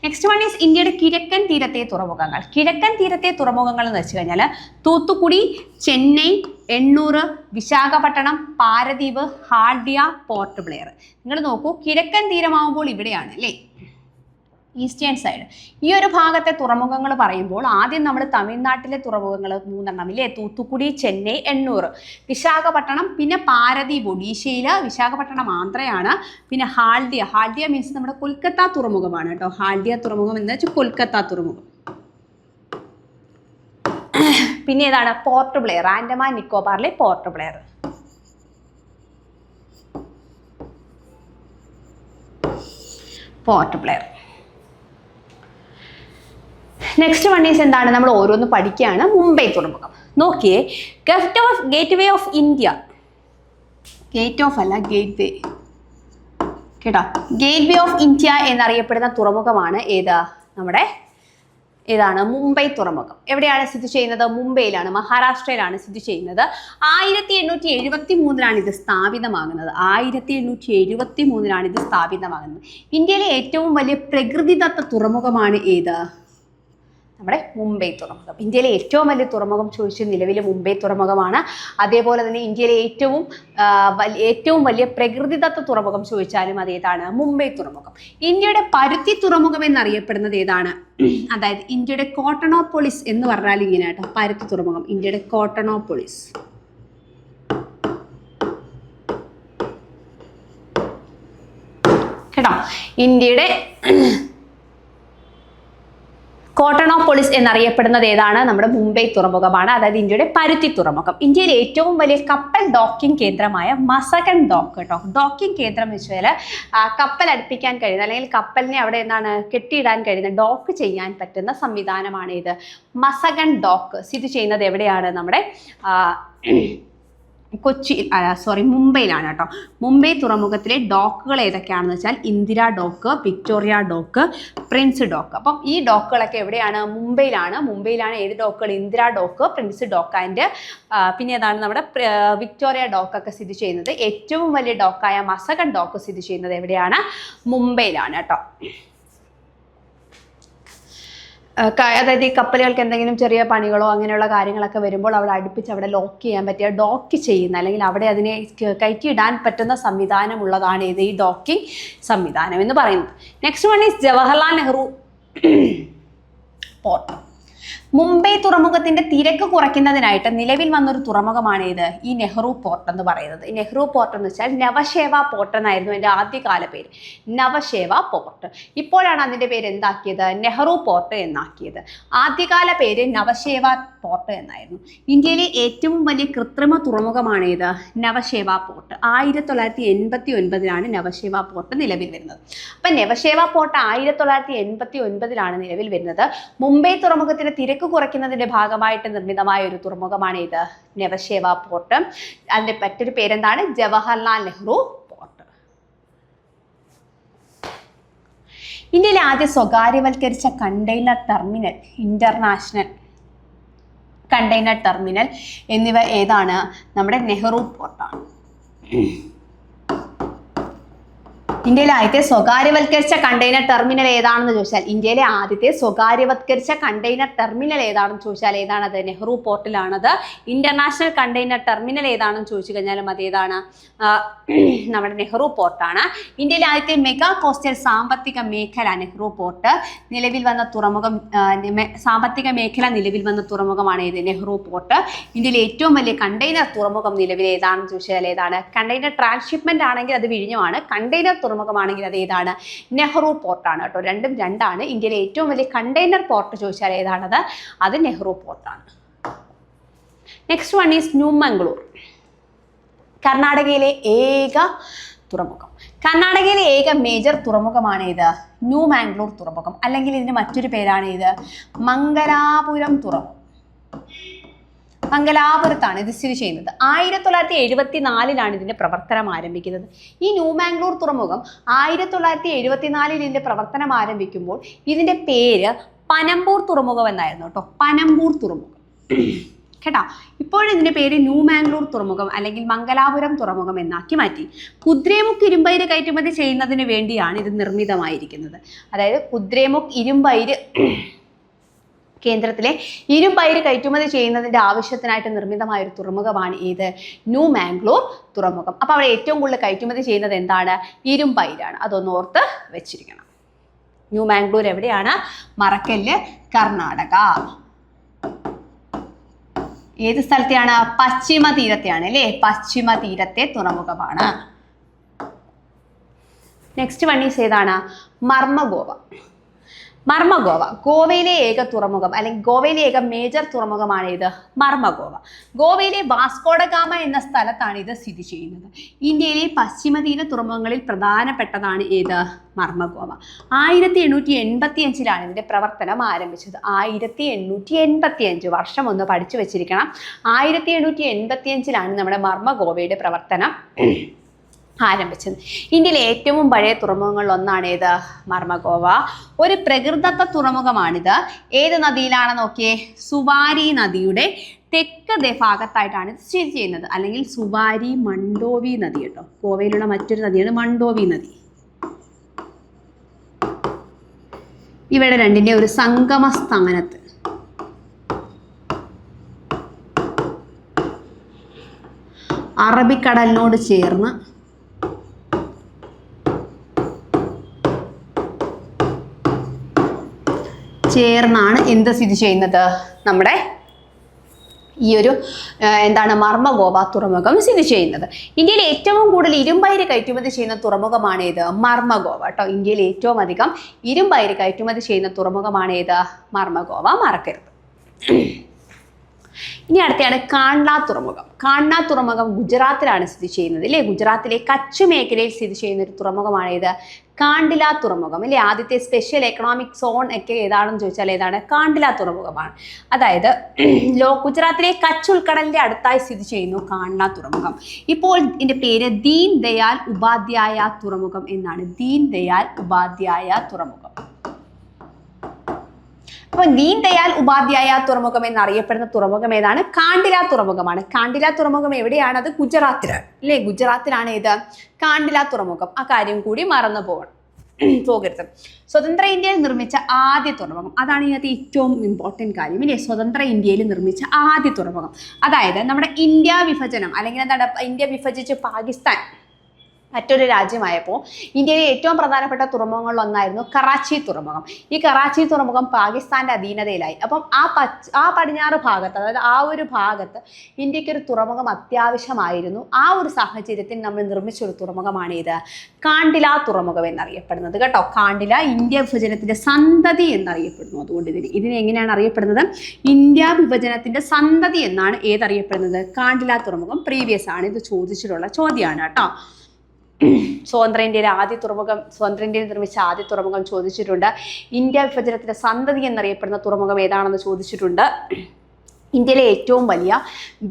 നെക്സ്റ്റ് വൺ ഈസ് ഇന്ത്യയുടെ കിഴക്കൻ തീരത്തെ തുറമുഖങ്ങൾ. കിഴക്കൻ തീരത്തെ തുറമുഖങ്ങൾ എന്ന് വെച്ച് കഴിഞ്ഞാൽ തൂത്തുക്കുടി, ചെന്നൈ, എണ്ണൂർ, വിശാഖപട്ടണം, പാരദ്വീപ്, ഹാൽഡിയ, പോർട്ട് ബ്ലെയർ. നിങ്ങൾ നോക്കൂ, കിഴക്കൻ തീരമാകുമ്പോൾ ഇവിടെയാണ് അല്ലേ, ഈസ്റ്റേൺ സൈഡ്. ഈ ഒരു ഭാഗത്തെ തുറമുഖങ്ങൾ പറയുമ്പോൾ ആദ്യം നമ്മൾ തമിഴ്നാട്ടിലെ തുറമുഖങ്ങൾ 3 ഇല്ലേ, തൂത്തുക്കുടി, ചെന്നൈ, എണ്ണൂർ, വിശാഖപട്ടണം, പിന്നെ പാരദ്വീപ് ഒഡീഷയിൽ, വിശാഖപട്ടണം ആന്ധ്രയാണ്, പിന്നെ ഹാൽഡിയ മീൻസ് നമ്മുടെ കൊൽക്കത്ത തുറമുഖമാണ് കേട്ടോ. ഹാൽഡിയ തുറമുഖം എന്ന് വെച്ചാൽ കൊൽക്കത്ത തുറമുഖം. പിന്നെ ഏതാണ്? പോർട്ട് ബ്ലെയർ, ആൻഡമാൻ നിക്കോബാറിലെ Port Blair. Next one is എന്താണ്? നമ്മൾ ഓരോന്ന് പഠിക്കുകയാണ്. മുംബൈ തുറമുഖം. നോക്കിയേ, gateway of India, gate of അല്ല ഗേറ്റ് വേ കേട്ടോ. ഗേറ്റ് വേ ഓഫ് ഇന്ത്യ എന്നറിയപ്പെടുന്ന തുറമുഖമാണ് ഏത്? നമ്മുടെ ഏതാണ്? മുംബൈ തുറമുഖം. എവിടെയാണ് സ്ഥിതി ചെയ്യുന്നത്? മുംബൈയിലാണ്, മഹാരാഷ്ട്രയിലാണ് സ്ഥിതി ചെയ്യുന്നത്. 1873 ഇത് സ്ഥാപിതമാകുന്നത്. 1873 ഇത് സ്ഥാപിതമാകുന്നത്. ഇന്ത്യയിലെ ഏറ്റവും വലിയ പ്രകൃതിദത്ത തുറമുഖമാണ് ഏത്? നമ്മുടെ മുംബൈ തുറമുഖം. ഇന്ത്യയിലെ ഏറ്റവും വലിയ തുറമുഖം ചോദിച്ചാൽ നിലവിൽ മുംബൈ തുറമുഖമാണ്. അതേപോലെ തന്നെ ഇന്ത്യയിലെ ഏറ്റവും വലിയ പ്രകൃതിദത്ത തുറമുഖം ചോദിച്ചാലും അതേതാണ്? മുംബൈ തുറമുഖം. ഇന്ത്യയുടെ പരുത്തി തുറമുഖം എന്നറിയപ്പെടുന്നത് ഏതാണ്? അതായത് ഇന്ത്യയുടെ കോട്ടണോപോളിസ് എന്ന് പറഞ്ഞാൽ ഇങ്ങനെ കേട്ടോ, പരുത്തി തുറമുഖം, ഇന്ത്യയുടെ കോട്ടണോപോളിസ്. കേട്ടോ, ഇന്ത്യയുടെ കോട്ടണോപോളിസ് എന്നറിയപ്പെടുന്നത് ഏതാണ്? നമ്മുടെ മുംബൈ തുറമുഖമാണ്. അതായത് ഇന്ത്യയുടെ പരുത്തി തുറമുഖം. ഇന്ത്യയിലെ ഏറ്റവും വലിയ കപ്പൽ ഡോക്കിംഗ് കേന്ദ്രമായ മസഗൺ ഡോക്ക് കേട്ടോ. ഡോക്കിംഗ് കേന്ദ്രം എന്ന് വെച്ചാൽ കപ്പൽ അടുപ്പിക്കാൻ കഴിയുന്ന അല്ലെങ്കിൽ കപ്പലിനെ അവിടെ കെട്ടിയിടാൻ കഴിയുന്ന, ഡോക്ക് ചെയ്യാൻ പറ്റുന്ന സംവിധാനമാണ് ഇത്. മസഗൺ ഡോക്ക് സ്ഥിതി ചെയ്യുന്നത് എവിടെയാണ്? നമ്മുടെ മുംബൈയിലാണ് കേട്ടോ. മുംബൈ തുറമുഖത്തിലെ ഡോക്കുകൾ ഏതൊക്കെയാണെന്ന് വെച്ചാൽ Indira dock, Victoria dock, Prince dock. അപ്പം ഈ ഡോക്കുകളൊക്കെ എവിടെയാണ്? മുംബൈയിലാണ്. മുംബൈയിലാണ് ഏത് ഡോക്കുകൾ? Indira dock, Prince dock and പിന്നെ ഏതാണ് നമ്മുടെ വിക്ടോറിയ ഡോക്കൊക്കെ സ്ഥിതി ചെയ്യുന്നത്. ഏറ്റവും വലിയ ഡോക്കായ മസഗൺ ഡോക്ക് സ്ഥിതി ചെയ്യുന്നത് എവിടെയാണ്? മുംബൈയിലാണ് കേട്ടോ. അതായത് ഈ കപ്പലുകൾക്ക് എന്തെങ്കിലും ചെറിയ പണികളോ അങ്ങനെയുള്ള കാര്യങ്ങളൊക്കെ വരുമ്പോൾ അവിടെ അടുപ്പിച്ച് അവിടെ ലോക്ക് ചെയ്യാൻ പറ്റിയ, ഡോക്ക് ചെയ്യുന്ന അല്ലെങ്കിൽ അവിടെ അതിനെ കയറ്റിയിടാൻ പറ്റുന്ന സംവിധാനമുള്ളതാണ് ഇത്, ഈ ഡോക്കിംഗ് സംവിധാനം എന്ന് പറയുന്നത്. Next one is Jawaharlal Nehru port. Mumbai തുറമുഖത്തിന്റെ തിരക്ക് കുറയ്ക്കുന്നതിനായിട്ട് നിലവിൽ വന്നൊരു തുറമുഖമാണ് ഇത്, ഈ നെഹ്റു പോർട്ട് എന്ന് പറയുന്നത്. ഈ നെഹ്റു പോർട്ട് എന്ന് വെച്ചാൽ നവശേവ പോർട്ട് എന്നായിരുന്നു എൻ്റെ ആദ്യകാല പേര്, നവശേവ പോർട്ട്. ഇപ്പോഴാണ് അതിൻ്റെ പേര് എന്താക്കിയത്? നെഹ്റു പോർട്ട് എന്നാക്കിയത്. ആദ്യകാല പേര് നവശേവ പോർട്ട് എന്നായിരുന്നു. ഇന്ത്യയിലെ ഏറ്റവും വലിയ കൃത്രിമ തുറമുഖമാണ് ഇത്, നവശേവ പോർട്ട്. 1989 നവശേവ പോർട്ട് നിലവിൽ വരുന്നത്. അപ്പം നവശേവ പോർട്ട് 1989 നിലവിൽ വരുന്നത്. മുംബൈ തുറമുഖത്തിന്റെ തിരക്ക് കുറയ്ക്കുന്നതിന്റെ ഭാഗമായിട്ട് നിർമ്മിതമായ ഒരു തുറമുഖമാണ് ഇത്, നവശേവ പോർട്ട്. അതിന്റെ മറ്റൊരു പേരെന്താണ്? ജവഹർലാൽ നെഹ്റു പോർട്ട്. ഇന്ത്യയിലെ ആദ്യ സ്വകാര്യവൽക്കരിച്ച container terminal, international container terminal എന്നിവ ഏതാണ്? നമ്മുടെ നെഹ്റു പോർട്ടാണ്. ഇന്ത്യയിലെ ആദ്യത്തെ സ്വകാര്യവൽക്കരിച്ച കണ്ടെയ്നർ ടെർമിനൽ ഏതാണെന്ന് ചോദിച്ചാൽ, ഇന്ത്യയിലെ ആദ്യത്തെ സ്വകാര്യവൽക്കരിച്ച കണ്ടെയ്നർ ടെർമിനൽ ഏതാണെന്ന് ചോദിച്ചാൽ ഏതാണത്? നെഹ്റു പോർട്ടിലാണത്. ഇന്റർനാഷണൽ കണ്ടെയ്നർ ടെർമിനൽ ഏതാണെന്ന് ചോദിച്ചു കഴിഞ്ഞാലും അതേതാണ്? നമ്മുടെ നെഹ്റു പോർട്ടാണ്. ഇന്ത്യയിലെ ആദ്യത്തെ മെഗാ കോസ്റ്റൽ സാമ്പത്തിക മേഖല നെഹ്റു പോർട്ട്. നിലവിൽ വന്ന തുറമുഖം, സാമ്പത്തിക മേഖല നിലവിൽ വന്ന തുറമുഖമാണ് ഇത്, നെഹ്റു പോർട്ട്. ഇന്ത്യയിലെ ഏറ്റവും വലിയ കണ്ടെയ്നർ തുറമുഖം നിലവിൽ ഏതാണെന്ന് ചോദിച്ചാൽ ഏതാണ്? കണ്ടെയ്നർ ട്രാൻസ്ഷിപ്മെന്റ് ആണെങ്കിൽ അത് വിഴിഞ്ഞമാണ്, കണ്ടെയ്നർ തുറമുഖമാണെങ്കിൽ അത് ഏതാണ്? നെഹ്റു പോർട്ടാണ് കേട്ടോ. രണ്ടും രണ്ടാണ്. ഇന്ത്യയിലെ ഏറ്റവും വലിയ കണ്ടെയ്നർ പോർട്ട് ചോദിച്ചാൽ ഏതാണത്? അത് നെഹ്റു പോർട്ടാണ്. Next one is New Mangalore. കർണാടകയിലെ ഏക തുറമുഖം. കർണാടകയിലെ ഏക മേജർ തുറമുഖമാണ് ഇത്, ന്യൂമാംഗ്ലൂർ തുറമുഖം. അല്ലെങ്കിൽ ഇതിന് മറ്റൊരു പേരാണ് ഇത്, മംഗലാപുരം തുറമുഖം. മംഗലാപുരത്താണ് ഇത് സ്ഥിതി ചെയ്യുന്നത്. 1974 ഇതിന്റെ പ്രവർത്തനം ആരംഭിക്കുന്നത്. ഈ ന്യൂമാംഗ്ലൂർ തുറമുഖം 1974 ഇതിന്റെ പ്രവർത്തനം ആരംഭിക്കുമ്പോൾ ഇതിന്റെ പേര് പനമ്പൂർ തുറമുഖം എന്നായിരുന്നു കേട്ടോ, പനമ്പൂർ തുറമുഖം കേട്ടോ. ഇപ്പോഴിതിന്റെ പേര് ന്യൂമാംഗ്ലൂർ തുറമുഖം അല്ലെങ്കിൽ മംഗലാപുരം തുറമുഖം എന്നാക്കി മാറ്റി. കുദ്രേമുഖ് ഇരുമ്പയിര് കയറ്റുമതി ചെയ്യുന്നതിന് വേണ്ടിയാണ് ഇത് നിർമ്മിതമായിരിക്കുന്നത്. അതായത് കുദ്രേമുഖ് ഇരുമ്പയിര് കേന്ദ്രത്തിലെ ഇരുമ്പയിര് കയറ്റുമതി ചെയ്യുന്നതിന്റെ ആവശ്യത്തിനായിട്ട് നിർമ്മിതമായ ഒരു തുറമുഖമാണ് ഇത്, ന്യൂമാംഗ്ലൂർ തുറമുഖം. അപ്പോൾ അവിടെ ഏറ്റവും കൂടുതൽ കയറ്റുമതി ചെയ്യുന്നത് എന്താണ്? ഇരുമ്പയിരാണ്. അതൊന്ന് ഓർത്ത് വെച്ചിരിക്കണം. ന്യൂമാംഗ്ലൂർ എവിടെയാണ്? മറക്കല്ല്, കർണാടക. ഏത് സ്ഥലത്തെയാണ്? പശ്ചിമ തീരത്തെയാണ് അല്ലേ, പശ്ചിമ തീരത്തെ തുറമുഖമാണ്. നെക്സ്റ്റ് വൺ ഈസ് ഏതാണ്? മർമഗോവ. മർമഗോവ ഗോവയിലെ ഏക തുറമുഖം അല്ലെങ്കിൽ ഗോവയിലെ ഏക മേജർ തുറമുഖമാണ് ഇത്, മർമഗോവ. ഗോവയിലെ വാസ്കോഡഗാമ എന്ന സ്ഥലത്താണ് ഇത് സ്ഥിതി ചെയ്യുന്നത്. ഇന്ത്യയിലെ പശ്ചിമതീര തുറമുഖങ്ങളിൽ പ്രധാനപ്പെട്ടതാണ് ഏത്? മർമഗോവ. 1885 ഇതിന്റെ പ്രവർത്തനം ആരംഭിച്ചത്. 1885 വർഷം ഒന്ന് പഠിച്ചു വെച്ചിരിക്കണം. 1885 നമ്മുടെ മർമഗോവയുടെ പ്രവർത്തനം ആരംഭിച്ചത്. ഇന്ത്യയിലെ ഏറ്റവും പഴയ തുറമുഖങ്ങളിൽ ഒന്നാണ് ഏത്? മർമഗോവ. ഒരു പ്രകൃതിദത്ത തുറമുഖമാണിത്. ഏത് നദിയിലാണ് നോക്കിയേ? സുവാരി നദിയുടെ തെക്ക് ഭാഗത്തായിട്ടാണ് ഇത് സ്ഥിതി ചെയ്യുന്നത്. അല്ലെങ്കിൽ സുവാരി മണ്ഡോവി നദി കേട്ടോ. ഗോവയിലുള്ള മറ്റൊരു നദിയാണ് മണ്ഡോവി നദി. ഇവിടെ രണ്ടിൻ്റെ ഒരു സംഗമ സ്ഥാനത്ത് അറബിക്കടലിനോട് ചേർന്നാണ് എന്ത് സ്ഥിതി ചെയ്യുന്നത്? നമ്മുടെ ഈ ഒരു മർമഗോവ തുറമുഖം സ്ഥിതി ചെയ്യുന്നത്. ഇന്ത്യയിൽ ഏറ്റവും കൂടുതൽ ഇരുമ്പയിര് കയറ്റുമതി ചെയ്യുന്ന തുറമുഖമാണ് ഏത്? മർമഗോവ കേട്ടോ. ഇന്ത്യയിൽ ഏറ്റവും അധികം ഇരുമ്പയിര് കയറ്റുമതി ചെയ്യുന്ന തുറമുഖമാണ് ഏത്? മർമഗോവ. മറക്കരുത്. ഇനി അടുത്തയാണ് കാണ്ഡ തുറമുഖം. കാണ്ഡ തുറമുഖം ഗുജറാത്തിലാണ് സ്ഥിതി ചെയ്യുന്നത് അല്ലേ? ഗുജറാത്തിലെ കച്ച് മേഖലയിൽ സ്ഥിതി ചെയ്യുന്ന ഒരു തുറമുഖമാണ് ഇത് കാണ്ടില തുറമുഖം അല്ലേ? ആദ്യത്തെ സ്പെഷ്യൽ എക്കണോമിക് സോൺ ഒക്കെ ഏതാണെന്ന് ചോദിച്ചാൽ ഏതാണ്? കാണ്ടില തുറമുഖമാണ്. അതായത് ഗുജറാത്തിലെ കച്ച് ഉൾക്കടലിന്റെ അടുത്തായി സ്ഥിതി ചെയ്യുന്നു കാണ്ഡ തുറമുഖം. ഇപ്പോൾ ഇതിന്റെ പേര് ദീൻ ദയാൽ ഉപാധ്യായ തുറമുഖം എന്നാണ്. ദീൻ ദയാൽ ഉപാധ്യായ തുറമുഖം. അപ്പോൾ ദീൻ ദയാൽ ഉപാധ്യായ തുറമുഖം എന്നറിയപ്പെടുന്ന തുറമുഖം ഏതാണ്? കാണ്ടില തുറമുഖമാണ്. കാണ്ടില തുറമുഖം എവിടെയാണ്? അത് ഗുജറാത്തിലാണ് അല്ലേ? ഗുജറാത്തിലാണ് ഏത്? കാണ്ടില തുറമുഖം. ആ കാര്യം കൂടി മറന്നു പോകരുത്. സ്വതന്ത്ര ഇന്ത്യയിൽ നിർമ്മിച്ച ആദ്യ തുറമുഖം, അതാണ് ഇതിനകത്ത് ഏറ്റവും ഇമ്പോർട്ടൻറ്റ് കാര്യം ഇല്ലേ? സ്വതന്ത്ര ഇന്ത്യയിൽ നിർമ്മിച്ച ആദ്യ തുറമുഖം, അതായത് നമ്മുടെ ഇന്ത്യ വിഭജനം അല്ലെങ്കിൽ ഇന്ത്യ വിഭജിച്ച് പാകിസ്ഥാൻ മറ്റൊരു രാജ്യമായപ്പോൾ ഇന്ത്യയിലെ ഏറ്റവും പ്രധാനപ്പെട്ട തുറമുഖങ്ങളിൽ ഒന്നായിരുന്നു കറാച്ചി തുറമുഖം. ഈ കറാച്ചി തുറമുഖം പാകിസ്ഥാന്റെ അധീനതയിലായി. അപ്പം ആ പടിഞ്ഞാറ് ഭാഗത്ത്, അതായത് ആ ഒരു ഭാഗത്ത് ഇന്ത്യക്കൊരു തുറമുഖം അത്യാവശ്യമായിരുന്നു. ആ ഒരു സാഹചര്യത്തിൽ നമ്മൾ നിർമ്മിച്ചൊരു തുറമുഖമാണ് ഇത് കാണ്ടില തുറമുഖം എന്നറിയപ്പെടുന്നത് കേട്ടോ. കാണ്ടില ഇന്ത്യ വിഭജനത്തിന്റെ സന്തതി എന്നറിയപ്പെടുന്നു. അതുകൊണ്ട് ഇതിനെ എങ്ങനെയാണ് അറിയപ്പെടുന്നത്? ഇന്ത്യ വിഭജനത്തിന്റെ സന്തതി എന്നാണ് ഏതറിയപ്പെടുന്നത്? കാണ്ടില തുറമുഖം. പ്രീവിയസ് ആണ്, ഇത് ചോദിച്ചിട്ടുള്ള ചോദ്യമാണ് കേട്ടോ. സ്വതന്ത്ര ഇന്ത്യയിൽ നിർമ്മിച്ച ആദ്യ തുറമുഖം ചോദിച്ചിട്ടുണ്ട്. ഇന്ത്യ വിഭജനത്തിന്റെ സന്തതി എന്നറിയപ്പെടുന്ന തുറമുഖം ഏതാണെന്ന് ചോദിച്ചിട്ടുണ്ട്. ഇന്ത്യയിലെ ഏറ്റവും വലിയ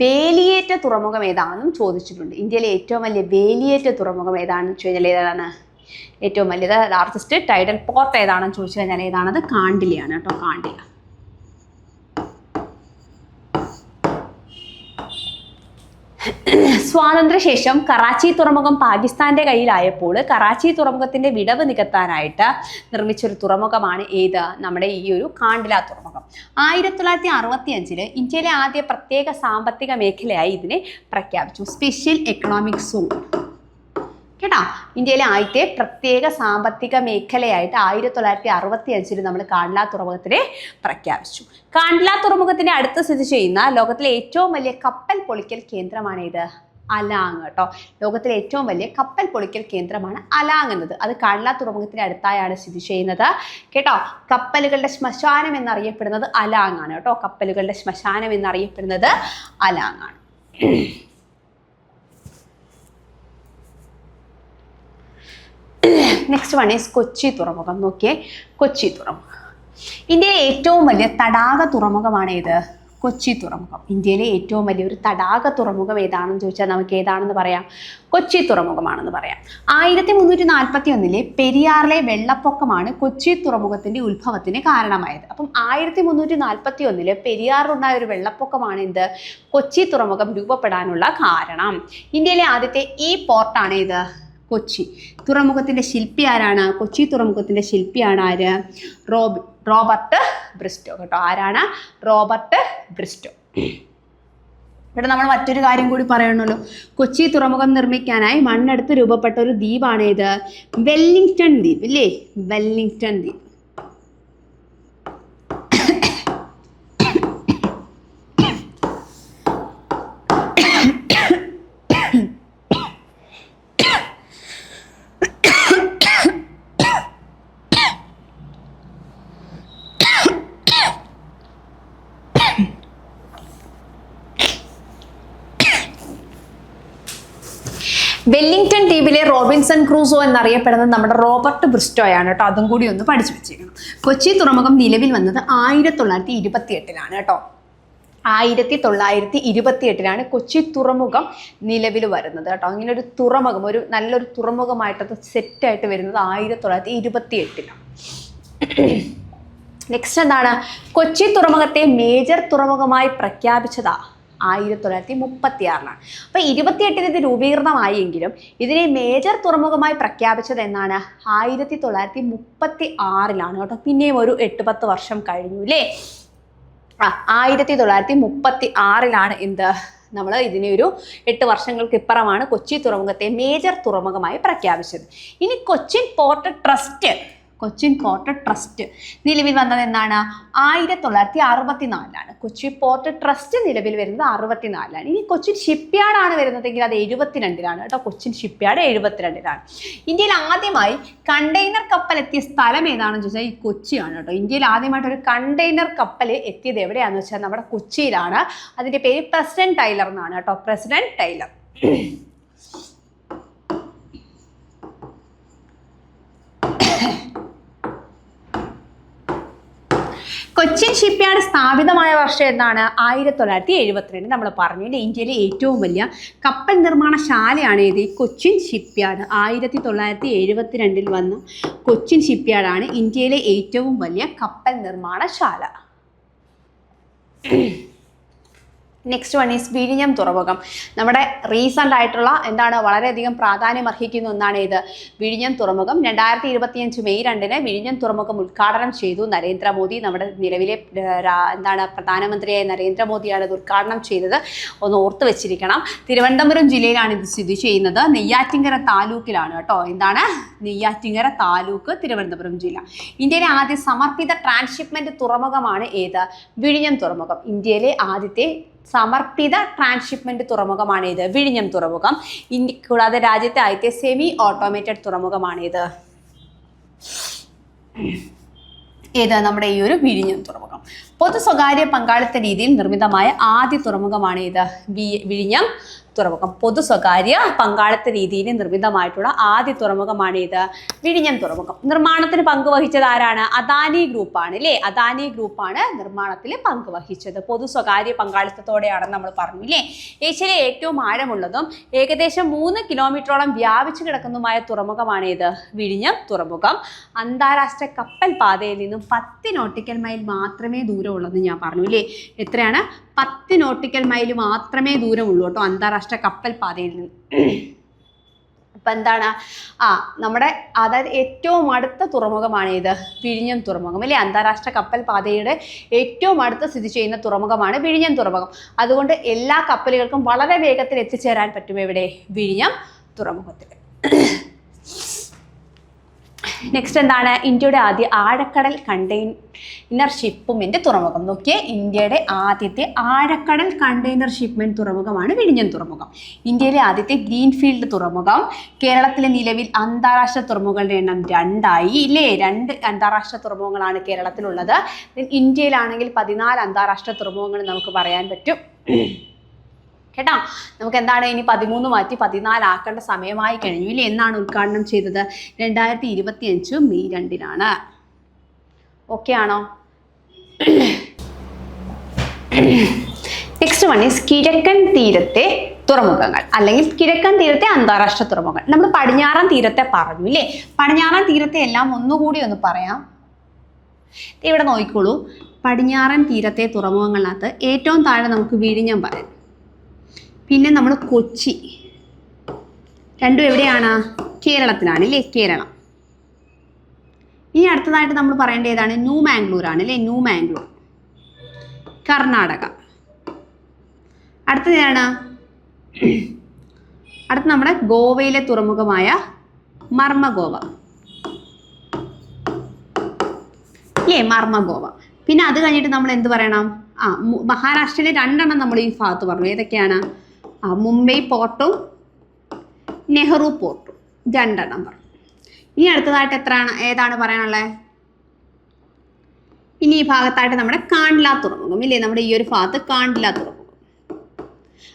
വേലിയേറ്റ തുറമുഖം ഏതാണെന്നും ചോദിച്ചിട്ടുണ്ട്. ഇന്ത്യയിലെ ഏറ്റവും വലിയ വേലിയേറ്റ തുറമുഖം ഏതാണെന്ന് ചോദിച്ചു കഴിഞ്ഞാൽ ഏതാണ്? ഏറ്റവും വലിയത് ലാർജസ്റ്റ് ടൈഡൽ പോർട്ട് ഏതാണെന്ന് ചോദിച്ചു കഴിഞ്ഞാൽ ഏതാണത്? കാണ്ടിലയാണ് കേട്ടോ. കാണ്ടില. സ്വാതന്ത്ര്യശേഷം കറാച്ചി തുറമുഖം പാകിസ്ഥാന്റെ കയ്യിലായപ്പോൾ കറാച്ചി തുറമുഖത്തിന്റെ വിടവ് നികത്താനായിട്ട് നിർമ്മിച്ചൊരു തുറമുഖമാണ് ഏത്? നമ്മുടെ ഈ ഒരു കാണ്ടില തുറമുഖം. 1965 ഇന്ത്യയിലെ ആദ്യ പ്രത്യേക സാമ്പത്തിക മേഖലയായി ഇതിനെ പ്രഖ്യാപിച്ചു. സ്പെഷ്യൽ എക്കണോമിക് സോൺ കേട്ടോ. ഇന്ത്യയിലെ ആദ്യത്തെ പ്രത്യേക സാമ്പത്തിക മേഖലയായിട്ട് 1965 നമ്മൾ കാണ്ഡല തുറമുഖത്തിനെ പ്രഖ്യാപിച്ചു. കാണ്ഡല തുറമുഖത്തിന്റെ അടുത്ത് സ്ഥിതി ചെയ്യുന്ന ലോകത്തിലെ ഏറ്റവും വലിയ കപ്പൽ പൊളിക്കൽ കേന്ദ്രമാണ് ഇത്? അലാങ് കേട്ടോ. ലോകത്തിലെ ഏറ്റവും വലിയ കപ്പൽ പൊളിക്കൽ കേന്ദ്രമാണ് അലാങ് എന്നത്. അത് കാണ്ഡല തുറമുഖത്തിന്റെ അടുത്തായാണ് സ്ഥിതി ചെയ്യുന്നത് കേട്ടോ. കപ്പലുകളുടെ ശ്മശാനം എന്നറിയപ്പെടുന്നത് അലാങ് ആണ് കേട്ടോ. കപ്പലുകളുടെ ശ്മശാനം എന്നറിയപ്പെടുന്നത് അലാങ് ആണ്. നെക്സ്റ്റ് വൺ ഈസ് കൊച്ചി തുറമുഖം. നോക്കിയേ, കൊച്ചി തുറമുഖം ഇന്ത്യയിലെ ഏറ്റവും വലിയ തടാക തുറമുഖമാണ് ഏത്? കൊച്ചി തുറമുഖം. ഇന്ത്യയിലെ ഏറ്റവും വലിയൊരു തടാക തുറമുഖം ഏതാണെന്ന് ചോദിച്ചാൽ നമുക്ക് ഏതാണെന്ന് പറയാം? കൊച്ചി തുറമുഖമാണെന്ന് പറയാം. 1341 പെരിയാറിലെ വെള്ളപ്പൊക്കമാണ് കൊച്ചി തുറമുഖത്തിന്റെ ഉത്ഭവത്തിന് കാരണമായത്. അപ്പം 1341 പെരിയാറിലുണ്ടായ ഒരു വെള്ളപ്പൊക്കമാണ് എന്ത്? കൊച്ചി തുറമുഖം രൂപപ്പെടാനുള്ള കാരണം. ഇന്ത്യയിലെ ആദ്യത്തെ ഈ പോർട്ടാണ് ഏത്? കൊച്ചി. തുറമുഖത്തിന്റെ ശില്പി ആരാണ്? കൊച്ചി തുറമുഖത്തിന്റെ ശില്പിയാണ് ആര്? റോബർട്ട് ബ്രിസ്റ്റോ കേട്ടോ. ആരാണ്? Robert Bristow. ഇവിടെ നമ്മൾ മറ്റൊരു കാര്യം കൂടി പറയണമല്ലോ. കൊച്ചി തുറമുഖം നിർമ്മിക്കാനായി മണ്ണെടുത്ത് രൂപപ്പെട്ട ഒരു ദ്വീപാണ് ഏത്? വെല്ലിംഗ്ടൺ ദ്വീപ് ഇല്ലേ? വെല്ലിംഗ്ടൺ ദ്വീപ്. വെല്ലിംഗ്ടൺ ദ്വീപിലെ റോബിൻസൺ ക്രൂസോ എന്നറിയപ്പെടുന്നത് നമ്മുടെ റോബർട്ട് ബ്രിസ്റ്റോയാണ് കേട്ടോ. അതും കൂടി ഒന്ന് പഠിച്ചു വെച്ചേക്കണം. കൊച്ചി തുറമുഖം നിലവിൽ വന്നത് 1928 കേട്ടോ. 1928 കൊച്ചി തുറമുഖം നിലവിൽ വരുന്നത് കേട്ടോ. ഇങ്ങനെ ഒരു തുറമുഖം, ഒരു നല്ലൊരു തുറമുഖമായിട്ടത് സെറ്റായിട്ട് വരുന്നത് 1928. നെക്സ്റ്റ് എന്താണ്? കൊച്ചി തുറമുഖത്തെ മേജർ തുറമുഖമായി പ്രഖ്യാപിച്ചതാ 1936. അപ്പോൾ 28 ഇത് രൂപീകൃതമായെങ്കിലും ഇതിനെ മേജർ തുറമുഖമായി പ്രഖ്യാപിച്ചത് എന്നാണ്? 1936 കേട്ടോ. പിന്നെയും ഒരു 8-10 വർഷം കഴിഞ്ഞു അല്ലേ? 1936 എന്ത് നമ്മൾ ഇതിനെ ഒരു 8 വർഷങ്ങൾക്ക് ഇപ്പുറമാണ് കൊച്ചി തുറമുഖത്തെ മേജർ തുറമുഖമായി പ്രഖ്യാപിച്ചത്. ഇനി കൊച്ചിൻ പോർട്ട് ട്രസ്റ്റ് നിലവിൽ വന്നത് എന്നാണ്? 1964 കൊച്ചി പോർട്ട് ട്രസ്റ്റ് നിലവിൽ വരുന്നത് 64. ഇനി കൊച്ചിൻ ഷിപ്പ്യാർഡാണ് വരുന്നതെങ്കിൽ അത് 72 കേട്ടോ. കൊച്ചിൻ ഷിപ്പ്യാർഡ് 72. ഇന്ത്യയിൽ ആദ്യമായി കണ്ടെയ്നർ കപ്പൽ എത്തിയ സ്ഥലം ഏതാണെന്ന് ചോദിച്ചാൽ ഈ കൊച്ചിയാണ് കേട്ടോ. ഇന്ത്യയിൽ ആദ്യമായിട്ട് ഒരു കണ്ടെയ്നർ കപ്പൽ എത്തിയത് എവിടെയാണെന്ന് വെച്ചാൽ നമ്മുടെ കൊച്ചിയിലാണ്. അതിൻ്റെ പേര് പ്രസിഡന്റ് ടൈലർ എന്നാണ് കേട്ടോ. President Taylor. കൊച്ചിൻ ഷിപ്പ്യാർഡ് സ്ഥാപിതമായ വർഷം എന്നാണ്? 1972. നമ്മൾ പറഞ്ഞു ഇന്ത്യയിലെ ഏറ്റവും വലിയ കപ്പൽ നിർമ്മാണശാലയാണ് ഏത്? കൊച്ചിൻ ഷിപ്പ്യാർഡ്. 1972 വന്ന കൊച്ചിൻ ഷിപ്പ്യാർഡാണ് ഇന്ത്യയിലെ ഏറ്റവും വലിയ കപ്പൽ നിർമ്മാണശാല. നെക്സ്റ്റ് വൺ ഈസ് വിഴിഞ്ഞം തുറമുഖം. നമ്മുടെ റീസെൻ്റ് ആയിട്ടുള്ള വളരെയധികം പ്രാധാന്യം അർഹിക്കുന്ന ഒന്നാണ് ഇത് വിഴിഞ്ഞം തുറമുഖം. 2025 മെയ് 2 വിഴിഞ്ഞം തുറമുഖം ഉദ്ഘാടനം ചെയ്തു നരേന്ദ്രമോദി. നമ്മുടെ നിലവിലെ പ്രധാനമന്ത്രിയായ നരേന്ദ്രമോദിയാണ് ഇത് ഉദ്ഘാടനം ചെയ്തത്. ഒന്ന് ഓർത്ത് വെച്ചിരിക്കണം. തിരുവനന്തപുരം ജില്ലയിലാണ് ഇത് സ്ഥിതി ചെയ്യുന്നത്. നെയ്യാറ്റിൻകര താലൂക്കിലാണ് കേട്ടോ. നെയ്യാറ്റിൻകര താലൂക്ക്, തിരുവനന്തപുരം ജില്ല. ഇന്ത്യയിലെ ആദ്യ സമർപ്പിത ട്രാൻസ്ഷിപ്മെന്റ് തുറമുഖമാണ് ഏത്? വിഴിഞ്ഞം തുറമുഖം. ഇന്ത്യയിലെ ആദ്യത്തെ സമർപ്പിത ട്രാൻസ്ഷിപ്മെന്റ് തുറമുഖമാണ് ഇത് വിഴിഞ്ഞം തുറമുഖം. കൂടാതെ രാജ്യത്തെ ആദ്യത്തെ സെമി ഓട്ടോമേറ്റഡ് തുറമുഖമാണ് ഏത് നമ്മുടെ ഈ ഒരു വിഴിഞ്ഞം തുറമുഖം. പൊതു സ്വകാര്യ പങ്കാളിത്ത രീതിയിൽ നിർമ്മിതമായ ആദ്യ തുറമുഖമാണ് ഇത് വിഴിഞ്ഞം തുറമുഖം. പൊതു സ്വകാര്യ പങ്കാളിത്ത രീതിയിൽ നിർമ്മിതമായിട്ടുള്ള ആദ്യ തുറമുഖമാണ് ഇത് വിഴിഞ്ഞം തുറമുഖം. നിർമ്മാണത്തിന് പങ്കുവഹിച്ചത് ആരാണ്? അദാനി ഗ്രൂപ്പാണ് അല്ലേ. അദാനി ഗ്രൂപ്പാണ് നിർമ്മാണത്തിൽ പങ്കുവഹിച്ചത്. പൊതു സ്വകാര്യ പങ്കാളിത്തത്തോടെയാണെന്ന് നമ്മൾ പറഞ്ഞു അല്ലേ. ഏഷ്യയിലെ ഏറ്റവും ആഴമുള്ളതും ഏകദേശം 3 കിലോമീറ്ററോളം വ്യാപിച്ചു കിടക്കുന്നതുമായ തുറമുഖമാണ് ഇത് വിഴിഞ്ഞം തുറമുഖം. അന്താരാഷ്ട്ര കപ്പൽ പാതയിൽ നിന്നും 10 നോട്ടിക്കൽ മൈൽ മാത്രമേ ദൂരമുള്ളതെന്ന് ഞാൻ പറഞ്ഞു അല്ലേ. എത്രയാണ്? 10 നോട്ടിക്കൽ മൈൽ മാത്രമേ ദൂരമുള്ളൂ കേട്ടോ അന്താരാഷ്ട്ര കപ്പൽ പാതയിൽ നിന്ന്. അപ്പം നമ്മുടെ അതായത് ഏറ്റവും അടുത്ത തുറമുഖമാണ് ഇത് വിഴിഞ്ഞം തുറമുഖം അല്ലേ. അന്താരാഷ്ട്ര കപ്പൽ പാതയുടെ ഏറ്റവും അടുത്ത് സ്ഥിതി ചെയ്യുന്ന തുറമുഖമാണ് വിഴിഞ്ഞം തുറമുഖം. അതുകൊണ്ട് എല്ലാ കപ്പലുകൾക്കും വളരെ വേഗത്തിൽ എത്തിച്ചേരാൻ പറ്റും എവിടെ? വിഴിഞ്ഞം തുറമുഖത്തിൽ. നെക്സ്റ്റ് ഇന്ത്യയുടെ ആദ്യ ആഴക്കടൽ കണ്ടെയ്നർ ഷിപ്മെന്റ് തുറമുഖം. നോക്കിയേ, ഇന്ത്യയുടെ ആദ്യത്തെ ആഴക്കടൽ കണ്ടെയ്നർ ഷിപ്മെന്റ് തുറമുഖമാണ് വിഴിഞ്ഞം തുറമുഖം. ഇന്ത്യയിലെ ആദ്യത്തെ ഗ്രീൻഫീൽഡ് തുറമുഖം. കേരളത്തിലെ നിലവിൽ അന്താരാഷ്ട്ര തുറമുഖങ്ങളുടെ എണ്ണം 2 ഇല്ലേ. 2 അന്താരാഷ്ട്ര തുറമുഖങ്ങളാണ് കേരളത്തിലുള്ളത്. ഇന്ത്യയിലാണെങ്കിൽ 14 അന്താരാഷ്ട്ര തുറമുഖങ്ങൾ നമുക്ക് പറയാൻ പറ്റും കേട്ടോ. നമുക്ക് ഇനി 13 മാറ്റി 14 ആക്കേണ്ട സമയമായി കഴിഞ്ഞു ഇല്ലേ. എന്നാണ് ഉദ്ഘാടനം ചെയ്തത്? 2025 മെയ് 2 ഓക്കെ ആണോ? നെക്സ്റ്റ് വൺ ഈസ് കിഴക്കൻ തീരത്തെ തുറമുഖങ്ങൾ അല്ലെങ്കിൽ കിഴക്കൻ തീരത്തെ അന്താരാഷ്ട്ര തുറമുഖങ്ങൾ. നമ്മൾ പടിഞ്ഞാറൻ തീരത്തെ പറഞ്ഞു ഇല്ലേ. പടിഞ്ഞാറൻ തീരത്തെ എല്ലാം ഒന്നുകൂടി ഒന്ന് പറയാം. ഇവിടെ നോക്കിക്കോളൂ. പടിഞ്ഞാറൻ തീരത്തെ തുറമുഖങ്ങളിനകത്ത് ഏറ്റവും താഴെ നമുക്ക് വിഴിഞ്ഞം പറയാം. പിന്നെ നമ്മൾ കൊച്ചി. രണ്ടും എവിടെയാണ്? കേരളത്തിലാണ് അല്ലേ. കേരളം. ഇനി അടുത്തതായിട്ട് നമ്മൾ പറയേണ്ട ഏതാണ്? ന്യൂ മാംഗ്ലൂർ ആണ് അല്ലേ. ന്യൂ മാംഗ്ലൂർ, കർണാടക. അടുത്തതാണ് നമ്മുടെ ഗോവയിലെ തുറമുഖമായ മർമഗോവ അല്ലേ. മർമഗോവ. പിന്നെ അത് കഴിഞ്ഞിട്ട് നമ്മൾ എന്ത് പറയണം? മഹാരാഷ്ട്രയിലെ 2 നമ്മൾ ഈ ഭാഗത്ത് പറഞ്ഞു. ഏതൊക്കെയാണ്? മുംബൈ പോർട്ടും നെഹ്റു പോർട്ടും 2 പറഞ്ഞു. ഇനി അടുത്തതായിട്ട് ഏതാണ് പറയാനുള്ളത്? ഇനി ഈ ഭാഗത്തായിട്ട് നമ്മുടെ കാണ്ട്ല തുറമുഖം ഇല്ലേ. നമ്മുടെ ഈ ഒരു ഭാഗത്ത് കാണ്ട്ല തുറമുഖം.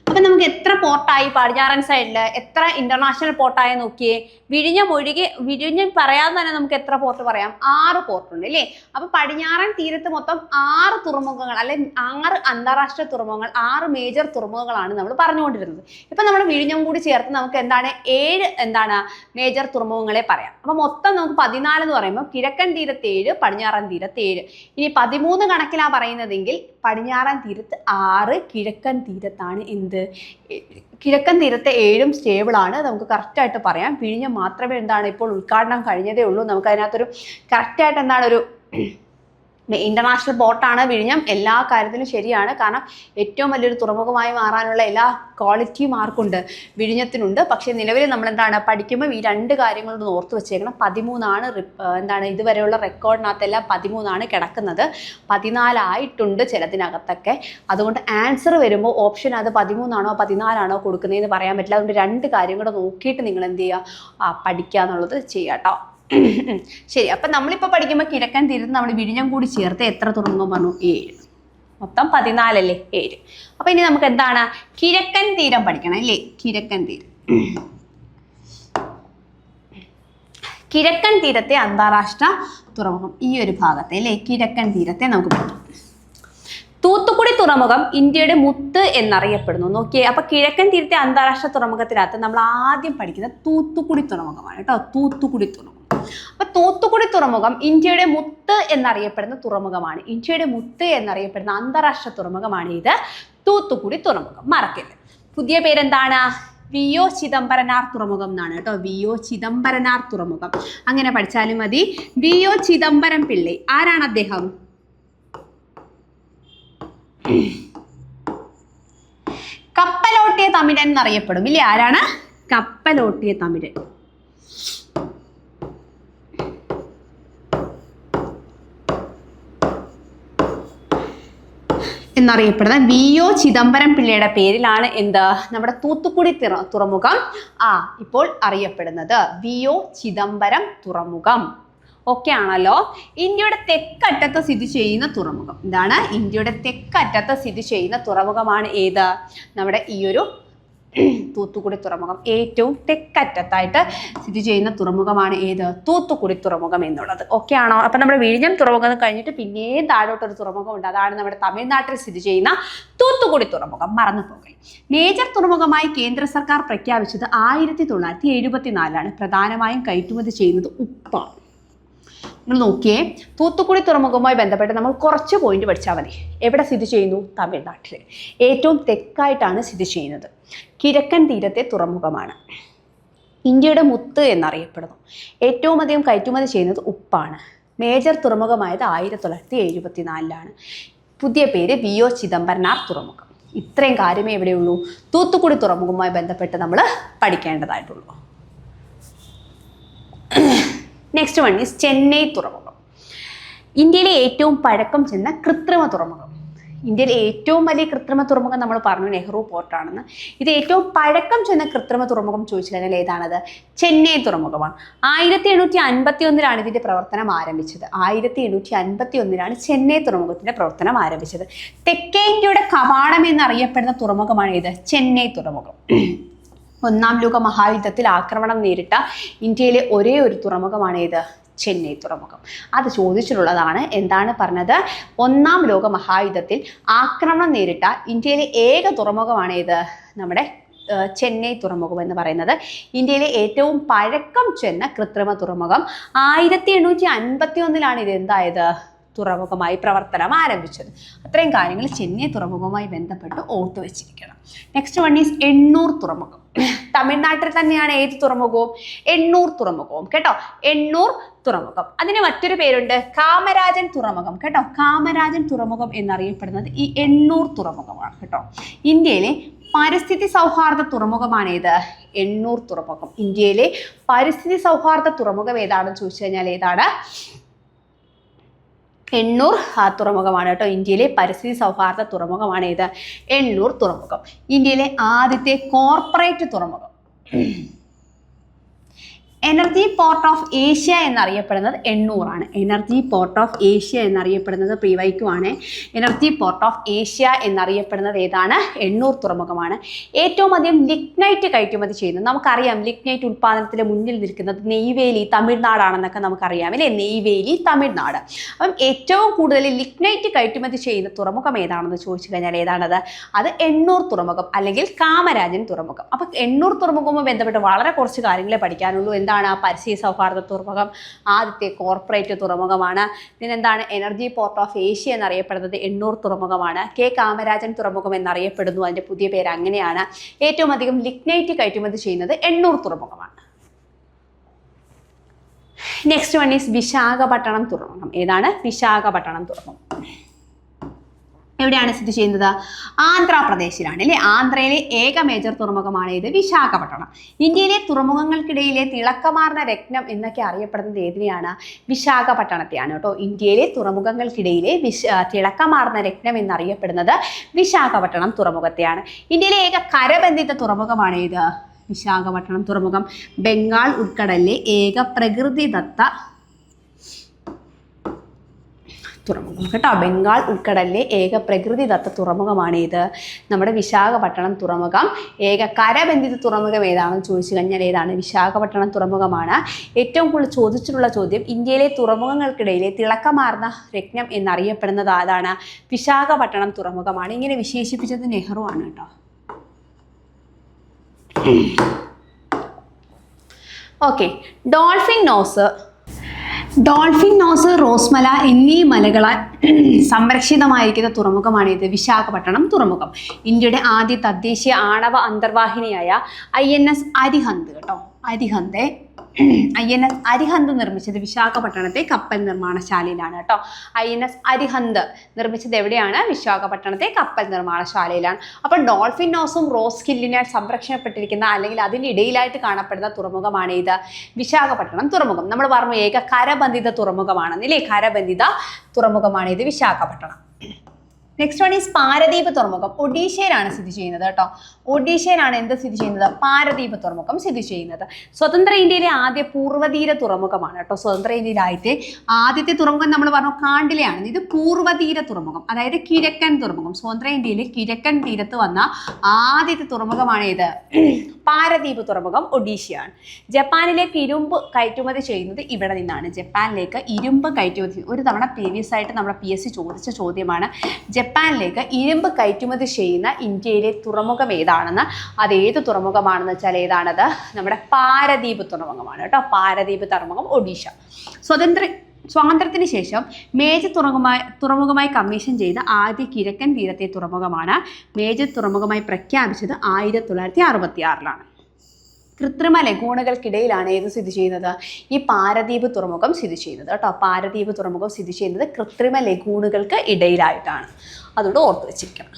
അപ്പം നമുക്ക് എത്ര പോർട്ടായി പടിഞ്ഞാറൻ സൈഡിൽ? എത്ര ഇന്റർനാഷണൽ പോർട്ടായി നോക്കിയേ. വിഴിഞ്ഞം പറയാതെ തന്നെ നമുക്ക് എത്ര പോർട്ട് പറയാം? 6 പോർട്ടുണ്ട് അല്ലേ. അപ്പൊ പടിഞ്ഞാറൻ തീരത്ത് മൊത്തം 6 തുറമുഖങ്ങൾ അല്ലെങ്കിൽ 6 അന്താരാഷ്ട്ര തുറമുഖങ്ങൾ, 6 മേജർ തുറമുഖങ്ങളാണ് നമ്മൾ പറഞ്ഞുകൊണ്ടിരുന്നത്. ഇപ്പൊ നമ്മൾ വിഴിഞ്ഞം കൂടി ചേർത്ത് നമുക്ക് 7 മേജർ തുറമുഖങ്ങളെ പറയാം. അപ്പൊ മൊത്തം നമുക്ക് 14 എന്ന് പറയുമ്പോൾ കിഴക്കൻ തീരത്ത് 7, പടിഞ്ഞാറൻ തീരത്ത് 7. ഇനി 13 കണക്കിലാണ് പറയുന്നതെങ്കിൽ പടിഞ്ഞാറൻ തീരത്ത് 6, കിഴക്കൻ തീരത്താണ് എന്ത്? കിഴക്കൻ തീരത്തെ 7 സ്റ്റേബിളാണ്. നമുക്ക് കറക്റ്റായിട്ട് പറയാം. വിഴിഞ്ഞം മാത്രമേ ഇപ്പോൾ ഉദ്ഘാടനം കഴിഞ്ഞതേ ഉള്ളൂ. നമുക്ക് അതിനകത്തൊരു കറക്റ്റായിട്ട് ഇന്റർനാഷണൽ പോർട്ടാണ് വിഴിഞ്ഞം. എല്ലാ കാര്യത്തിലും ശരിയാണ്. കാരണം ഏറ്റവും വലിയൊരു തുറമുഖമായി മാറാനുള്ള എല്ലാ ക്വാളിറ്റിയും ആർക്കുണ്ട്? വിഴിഞ്ഞത്തിനുണ്ട്. പക്ഷേ നിലവിൽ നമ്മൾ എന്താണ് പഠിക്കുമ്പോൾ ഈ രണ്ട് കാര്യങ്ങളൊന്ന് ഓർത്ത് വെച്ചേക്കണം. 13 ഇതുവരെയുള്ള റെക്കോർഡിനകത്തെല്ലാം 13 കിടക്കുന്നത്. 14 ആയിട്ടുണ്ട് ചിലതിനകത്തൊക്കെ. അതുകൊണ്ട് ആൻസർ വരുമ്പോൾ ഓപ്ഷൻ അത് 13 14 കൊടുക്കുന്നതെന്ന് പറയാൻ പറ്റില്ല. അതുകൊണ്ട് രണ്ട് കാര്യം കൂടെ നോക്കിയിട്ട് നിങ്ങൾ എന്ത് ചെയ്യുക, പഠിക്കുക എന്നുള്ളത് ചെയ്യുക കേട്ടോ. ശരി, അപ്പം നമ്മളിപ്പോൾ പഠിക്കുമ്പോൾ കിഴക്കൻ തീരത്ത് നമ്മൾ വിഴിഞ്ഞം കൂടി ചേർത്ത് എത്ര തുറമുഖം പറഞ്ഞു? 7. മൊത്തം 14 അല്ലേ? 7. അപ്പം ഇനി നമുക്ക് എന്താണ് കിഴക്കൻ തീരം പഠിക്കണം അല്ലേ? കിഴക്കൻ തീരം. കിഴക്കൻ തീരത്തെ അന്താരാഷ്ട്ര തുറമുഖം ഈ ഒരു ഭാഗത്തെ അല്ലേ? കിഴക്കൻ തീരത്തെ നമുക്ക് പഠിക്കാം. തൂത്തുക്കുടി തുറമുഖം ഇന്ത്യയുടെ മുത്ത് എന്നറിയപ്പെടുന്നു. നോക്കിയേ, അപ്പൊ കിഴക്കൻ തീരത്തെ അന്താരാഷ്ട്ര തുറമുഖത്തിനകത്ത് നമ്മൾ ആദ്യം പഠിക്കുന്നത് തൂത്തുക്കുടി തുറമുഖമാണ് കേട്ടോ. തൂത്തുക്കുടി തുറമുഖം. അപ്പൊ തൂത്തുക്കുടി തുറമുഖം ഇന്ത്യയുടെ മുത്ത് എന്നറിയപ്പെടുന്ന തുറമുഖമാണ്. ഇന്ത്യയുടെ മുത്ത് എന്നറിയപ്പെടുന്ന അന്താരാഷ്ട്ര തുറമുഖമാണ് ഇത് തൂത്തുക്കുടി തുറമുഖം. മറക്കരുത്. പുതിയ പേരെന്താണ്? വി.ഒ. ചിദംബരനാർ തുറമുഖം എന്നാണ് കേട്ടോ. വി.ഒ. ചിദംബരനാർ തുറമുഖം അങ്ങനെ പഠിച്ചാലും മതി. വി.ഒ. ചിദംബരം പിള്ളை ആരാണ് അദ്ദേഹം? കപ്പലോട്ടിയ തമിഴൻ എന്നറിയപ്പെടും ഇല്ലേ? ആരാണ്? കപ്പലോട്ടിയ തമിഴൻ എന്നറിയപ്പെടുന്ന വി.ഒ. ചിദംബരം പിള്ളയുടെ പേരിലാണ് എന്ത് നമ്മുടെ തൂത്തുക്കുടി തുറമുഖം ഇപ്പോൾ അറിയപ്പെടുന്നത്. വി.ഒ. ചിദംബരം തുറമുഖം. ഓക്കെ ആണല്ലോ. ഇന്ത്യയുടെ തെക്കറ്റത്ത് സ്ഥിതി ചെയ്യുന്ന തുറമുഖം എന്താണ്? ഇന്ത്യയുടെ തെക്കറ്റത്ത് സ്ഥിതി ചെയ്യുന്ന തുറമുഖമാണ് ഏത്? നമ്മുടെ ഈ ഒരു തൂത്തുക്കുടി തുറമുഖം. ഏറ്റവും തെക്കറ്റത്തായിട്ട് സ്ഥിതി ചെയ്യുന്ന തുറമുഖമാണ് ഏത്? തൂത്തുക്കുടി തുറമുഖം എന്നുള്ളത്. ഓക്കെ ആണോ? അപ്പം നമ്മുടെ വിഴിഞ്ഞം തുറമുഖം കഴിഞ്ഞിട്ട് പിന്നെയും താഴോട്ടൊരു തുറമുഖമുണ്ട്. അതാണ് നമ്മുടെ തമിഴ്നാട്ടിൽ സ്ഥിതി ചെയ്യുന്ന തൂത്തുക്കുടി തുറമുഖം. മറന്നു പോകൽ. മേജർ തുറമുഖമായി കേന്ദ്ര സർക്കാർ പ്രഖ്യാപിച്ചത് 1974 പ്രധാനമായും കയറ്റുമതി ചെയ്യുന്നത് ഉപ്പാണ്. നിങ്ങൾ നോക്കിയേ, തൂത്തുക്കുടി തുറമുഖവുമായി ബന്ധപ്പെട്ട് നമ്മൾ കുറച്ച് പോയിന്റ് പഠിച്ചാൽ മതി. എവിടെ സ്ഥിതി ചെയ്യുന്നു? തമിഴ്നാട്ടിൽ. ഏറ്റവും തെക്കായിട്ടാണ് സ്ഥിതി ചെയ്യുന്നത്. കിഴക്കൻ തീരത്തെ തുറമുഖമാണ്. ഇന്ത്യയുടെ മുത്ത് എന്നറിയപ്പെടുന്നു. ഏറ്റവും അധികം കയറ്റുമതി ചെയ്യുന്നത് ഉപ്പാണ്. മേജർ തുറമുഖമായത് 1974. പുതിയ പേര് വി.ഒ. ചിദംബരനാർ തുറമുഖം. ഇത്രയും കാര്യമേ എവിടെയുള്ളൂ? തൂത്തുക്കുടി തുറമുഖവുമായി ബന്ധപ്പെട്ട് നമ്മൾ പഠിക്കേണ്ടതായിട്ടുള്ളൂ. നെക്സ്റ്റ് വൺ ഈസ് ചെന്നൈ തുറമുഖം. ഇന്ത്യയിലെ ഏറ്റവും പഴക്കം ചെന്ന കൃത്രിമ തുറമുഖം. ഇന്ത്യയിലെ ഏറ്റവും വലിയ കൃത്രിമ തുറമുഖം നമ്മൾ പറഞ്ഞു നെഹ്റു പോർട്ടാണെന്ന്. ഇത് ഏറ്റവും പഴക്കം ചെന്ന കൃത്രിമ തുറമുഖം ചോദിച്ചു കഴിഞ്ഞാൽ ഏതാണത്? ചെന്നൈ തുറമുഖമാണ്. 1851 ഇതിന്റെ പ്രവർത്തനം ആരംഭിച്ചത്. 1851 ചെന്നൈ തുറമുഖത്തിന്റെ പ്രവർത്തനം ആരംഭിച്ചത്. തെക്കേ ഇന്ത്യയുടെ കവാടം എന്നറിയപ്പെടുന്ന തുറമുഖമാണ് ഇത്? ചെന്നൈ തുറമുഖം. ഒന്നാം ലോക മഹായുദ്ധത്തിൽ ആക്രമണം നേരിട്ട ഇന്ത്യയിലെ ഒരേ ഒരു തുറമുഖമാണ് ഏത്? ചെന്നൈ തുറമുഖം. അത് ചോദിച്ചിട്ടുള്ളതാണ്. എന്താണ് പറഞ്ഞത്? ഒന്നാം ലോക മഹായുദ്ധത്തിൽ ആക്രമണം നേരിട്ട ഇന്ത്യയിലെ ഏക തുറമുഖമാണ് ഏത്? നമ്മുടെ ചെന്നൈ തുറമുഖം എന്ന് പറയുന്നത്. ഇന്ത്യയിലെ ഏറ്റവും പഴക്കം ചെന്ന കൃത്രിമ തുറമുഖം. 1851 ഇത് എന്തായത്? തുറമുഖമായി പ്രവർത്തനം ആരംഭിച്ചത്. അത്രയും കാര്യങ്ങൾ ചെന്നൈ തുറമുഖവുമായി ബന്ധപ്പെട്ട് ഓർത്തു വെച്ചിരിക്കണം. നെക്സ്റ്റ് വൺ ഈസ് എണ്ണൂർ തുറമുഖം. തമിഴ്നാട്ടിൽ തന്നെയാണ് ഏത് തുറമുഖവും? എണ്ണൂർ തുറമുഖവും കേട്ടോ. എണ്ണൂർ തുറമുഖം. അതിന് മറ്റൊരു പേരുണ്ട്, കാമരാജൻ തുറമുഖം കേട്ടോ. കാമരാജൻ തുറമുഖം എന്നറിയപ്പെടുന്നത് ഈ എണ്ണൂർ തുറമുഖമാണ് കേട്ടോ. ഇന്ത്യയിലെ പരിസ്ഥിതി സൗഹാർദ്ദ തുറമുഖമാണ് ഏത്? എണ്ണൂർ തുറമുഖം. ഇന്ത്യയിലെ പരിസ്ഥിതി സൗഹാർദ്ദ തുറമുഖം ഏതാണെന്ന് ചോദിച്ചു കഴിഞ്ഞാൽ ഏതാണ്? എണ്ണൂർ തുറമുഖമാണ് കേട്ടോ. ഇന്ത്യയിലെ പരിസ്ഥിതി സൗഹാർദ്ദ തുറമുഖമാണ് ഏത്? എണ്ണൂർ തുറമുഖം. ഇന്ത്യയിലെ ആദ്യത്തെ കോർപ്പറേറ്റ് തുറമുഖം. എനർജി പോർട്ട് ഓഫ് ഏഷ്യ എന്നറിയപ്പെടുന്നത് എണ്ണൂറാണ്. എനർജി പോർട്ട് ഓഫ് ഏഷ്യ എന്നറിയപ്പെടുന്നത് പ്രീവൈക്കുമാണ്. എനർജി പോർട്ട് ഓഫ് ഏഷ്യ എന്നറിയപ്പെടുന്നത് ഏതാണ്? എണ്ണൂർ തുറമുഖമാണ്. ഏറ്റവും അധികം ലിഗ്നൈറ്റ് കയറ്റുമതി ചെയ്യുന്നത് നമുക്കറിയാം. ലിഗ്നൈറ്റ് ഉൽപ്പാദനത്തിൽ മുന്നിൽ നിൽക്കുന്നത് നെയ്വേലി തമിഴ്നാടാണെന്നൊക്കെ നമുക്കറിയാം അല്ലേ? നെയ്വേലി തമിഴ്നാട്. അപ്പം ഏറ്റവും കൂടുതൽ ലിഗ്നൈറ്റ് കയറ്റുമതി ചെയ്യുന്ന തുറമുഖം ഏതാണെന്ന് ചോദിച്ചു കഴിഞ്ഞാൽ ഏതാണത്? അത് എണ്ണൂർ തുറമുഖം അല്ലെങ്കിൽ കാമരാജൻ തുറമുഖം. അപ്പം എണ്ണൂർ തുറമുഖവുമായി ബന്ധപ്പെട്ട് വളരെ കുറച്ച് കാര്യങ്ങളെ പഠിക്കാനുള്ളൂ. എന്താണ്? പരിസ്ഥിതി സൗഹാർദ്ദ തുറമുഖം, ആദ്യത്തെ കോർപ്പറേറ്റ് തുറമുഖമാണ്. പിന്നെന്താണ്? എനർജി പോർട്ട് ഓഫ് ഏഷ്യ എന്നറിയപ്പെടുന്നത് എണ്ണൂർ തുറമുഖമാണ്. കെ കാമരാജൻ തുറമുഖം എന്നറിയപ്പെടുന്നു. അതിന്റെ പുതിയ പേര് അങ്ങനെയാണ്. ഏറ്റവും അധികം ലിഗ്നൈറ്റ് കയറ്റുമതി ചെയ്യുന്നത് എണ്ണൂർ തുറമുഖമാണ്. നെക്സ്റ്റ് വൺ ഈസ് വിശാഖപട്ടണം തുറമുഖം. ഏതാണ്? വിശാഖപട്ടണം തുറമുഖം. എവിടെയാണ് സ്ഥിതി ചെയ്യുന്നത്? ആന്ധ്രാപ്രദേശിലാണ് അല്ലേ. ആന്ധ്രയിലെ ഏക മേജർ തുറമുഖമാണ് ഇത്, വിശാഖപട്ടണം. ഇന്ത്യയിലെ തുറമുഖങ്ങൾക്കിടയിലെ തിളക്കമാർന്ന രത്നം എന്നൊക്കെ അറിയപ്പെടുന്നത് ഏതിനെയാണ്? വിശാഖപട്ടണത്തെയാണ് കേട്ടോ. ഇന്ത്യയിലെ തുറമുഖങ്ങൾക്കിടയിലെ തിളക്കമാർന്ന രത്നം എന്നറിയപ്പെടുന്നത് വിശാഖപട്ടണം തുറമുഖത്തെയാണ്. ഇന്ത്യയിലെ ഏക കരബന്ധിത തുറമുഖമാണ് ഇത്, വിശാഖപട്ടണം തുറമുഖം. ബംഗാൾ ഉൾക്കടലിലെ ഏക പ്രകൃതിദത്ത തുറമുഖം കേട്ടോ. ബംഗാൾ ഉൾക്കടലിലെ ഏക പ്രകൃതിദത്ത തുറമുഖമാണ് ഇത്, നമ്മുടെ വിശാഖപട്ടണം തുറമുഖം. ഏക കരബന്ധിത തുറമുഖം ഏതാണെന്ന് ചോദിച്ചു കഴിഞ്ഞാൽ ഏതാണ്? വിശാഖപട്ടണം തുറമുഖമാണ്. ഏറ്റവും കൂടുതൽ ചോദിച്ചിട്ടുള്ള ചോദ്യം, ഇന്ത്യയിലെ തുറമുഖങ്ങൾക്കിടയിലെ തിളക്കമാർന്ന രത്നം എന്നറിയപ്പെടുന്നത് ആരാണ്? വിശാഖപട്ടണം തുറമുഖമാണ്. ഇങ്ങനെ വിശേഷിപ്പിച്ചത് നെഹ്റു ആണ് കേട്ടോ. ഓക്കെ, ഡോൾഫിൻ നോസ്, റോസ്മല എന്നീ മലകളാൽ സംരക്ഷിതമായിരിക്കുന്ന തുറമുഖമാണ് ഇത്, വിശാഖപട്ടണം തുറമുഖം. ഇന്ത്യയുടെ ആദ്യ തദ്ദേശീയ ആണവ അന്തർവാഹിനിയായ INS അരിഹന്ത് കേട്ടോ. INS അരിഹന്ത് നിർമ്മിച്ചത് വിശാഖപട്ടണത്തെ കപ്പൽ നിർമ്മാണശാലയിലാണ് കേട്ടോ. INS അരിഹന്ത് നിർമ്മിച്ചത് എവിടെയാണ്? വിശാഖപട്ടണത്തെ കപ്പൽ നിർമ്മാണശാലയിലാണ്. അപ്പോൾ ഡോൾഫിൻ നോസും റോസ് ഹില്ലിനാൽ സംരക്ഷണപ്പെട്ടിരിക്കുന്ന അല്ലെങ്കിൽ അതിനിടയിലായിട്ട് കാണപ്പെടുന്ന തുറമുഖമാണ് ഇത്, വിശാഖപട്ടണം തുറമുഖം. നമ്മൾ പറഞ്ഞു ഏക കരബന്ധിത തുറമുഖമാണെന്നില്ലേ. കരബന്ധിത തുറമുഖമാണ് ഇത്, Visakhapatnam. Next one is Paradip തുറമുഖം. ഒഡീഷയിലാണ് സ്ഥിതി ചെയ്യുന്നത് കേട്ടോ. ഒഡീഷയിലാണ് എന്ത് സ്ഥിതി ചെയ്യുന്നത്? പാരദീപ് തുറമുഖം സ്ഥിതി ചെയ്യുന്നത്. സ്വതന്ത്ര ഇന്ത്യയിലെ ആദ്യ പൂർവ്വതീര തുറമുഖമാണ് കേട്ടോ. സ്വതന്ത്ര ഇന്ത്യയിലായിട്ട് ആദ്യത്തെ തുറമുഖം നമ്മൾ പറഞ്ഞു കാണ്ടിലെയാണ്. ഇത് പൂർവ്വതീര തുറമുഖം, അതായത് കിഴക്കൻ തുറമുഖം. സ്വതന്ത്ര ഇന്ത്യയിലെ കിഴക്കൻ തീരത്ത് വന്ന ആദ്യത്തെ തുറമുഖമാണ് ഇത്, പാരദീപ് തുറമുഖം. ഒഡീഷയാണ്. ജപ്പാനിലേക്ക് ഇരുമ്പ് കയറ്റുമതി ചെയ്യുന്നത് ഇവിടെ നിന്നാണ്. ജപ്പാനിലേക്ക് ഇരുമ്പ് കയറ്റുമതി ഒരു തവണ പ്രീവിയസ് ആയിട്ട് നമ്മുടെ PSC ചോദിച്ച ചോദ്യമാണ്. ജപ്പാനിലേക്ക് ഇരുമ്പ് കയറ്റുമതി ചെയ്യുന്ന ഇന്ത്യയിലെ തുറമുഖം ഏതാണെന്ന്, അത് ഏത് തുറമുഖമാണെന്ന് വെച്ചാൽ ഏതാണത്? നമ്മുടെ പാരദീപ് തുറമുഖമാണ് കേട്ടോ. പാരദീപ് തുറമുഖം, ഒഡീഷ. സ്വാതന്ത്ര്യത്തിന് ശേഷം മേജർ തുറമുഖമായി കമ്മീഷൻ ചെയ്ത ആദ്യ കിഴക്കൻ തീരത്തെ തുറമുഖമാണ്. മേജർ തുറമുഖമായി പ്രഖ്യാപിച്ചത് 1966-ലാണ്. കൃത്രിമ ലഗൂണുകൾക്കിടയിലാണ് ഏത് സ്ഥിതി ചെയ്യുന്നത്? ഈ പാരദീപ് തുറമുഖം സ്ഥിതി ചെയ്യുന്നത് കേട്ടോ. പാരദീപ് തുറമുഖം സ്ഥിതി ചെയ്യുന്നത് കൃത്രിമ ലഗൂണുകൾക്ക് ഇടയിലായിട്ടാണ്. അതുകൊണ്ട് ഓർത്ത് വെച്ചിരിക്കണം.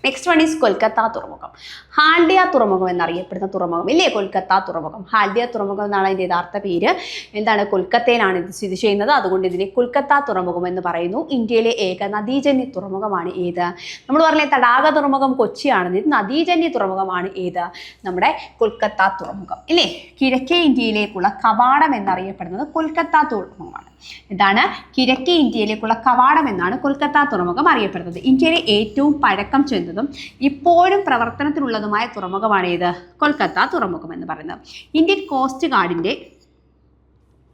നെക്സ്റ്റ് വൺ ഈസ് കൊൽക്കത്ത തുറമുഖം. ഹാൽഡിയ തുറമുഖം എന്നറിയപ്പെടുന്ന തുറമുഖം ഇല്ലേ, കൊൽക്കത്ത തുറമുഖം. ഹാൽഡിയ തുറമുഖം എന്നാണ് അതിൻ്റെ യഥാർത്ഥ പേര്. എന്താണ്? കൊൽക്കത്തയിലാണ് ഇത് സ്ഥിതി ചെയ്യുന്നത്. അതുകൊണ്ട് ഇതിനെ കൊൽക്കത്ത തുറമുഖം എന്ന് പറയുന്നു. ഇന്ത്യയിലെ ഏക നദീജന്യ തുറമുഖമാണ് ഏത്? നമ്മൾ പറഞ്ഞ തടാക തുറമുഖം കൊച്ചിയാണെന്ന്, ഇത് നദീജന്യ തുറമുഖമാണ് ഏത്? നമ്മുടെ കൊൽക്കത്ത തുറമുഖം ഇല്ലേ. കിഴക്കേ ഇന്ത്യയിലേക്കുള്ള കവാടം എന്നറിയപ്പെടുന്നത് കൊൽക്കത്ത തുറമുഖമാണ്. ഇതാണ് കിഴക്കേ ഇന്ത്യയിലേക്കുള്ള കവാടം എന്നാണ് കൊൽക്കത്ത തുറമുഖം അറിയപ്പെടുന്നത്. ഇന്ത്യയിലെ ഏറ്റവും പഴക്കം ചെന്നതും ഇപ്പോഴും പ്രവർത്തനത്തിലുള്ളതുമായ തുറമുഖമാണ് ഏത്? കൊൽക്കത്ത തുറമുഖം എന്ന് പറയുന്നത്. ഇന്ത്യൻ കോസ്റ്റ് ഗാർഡിന്റെ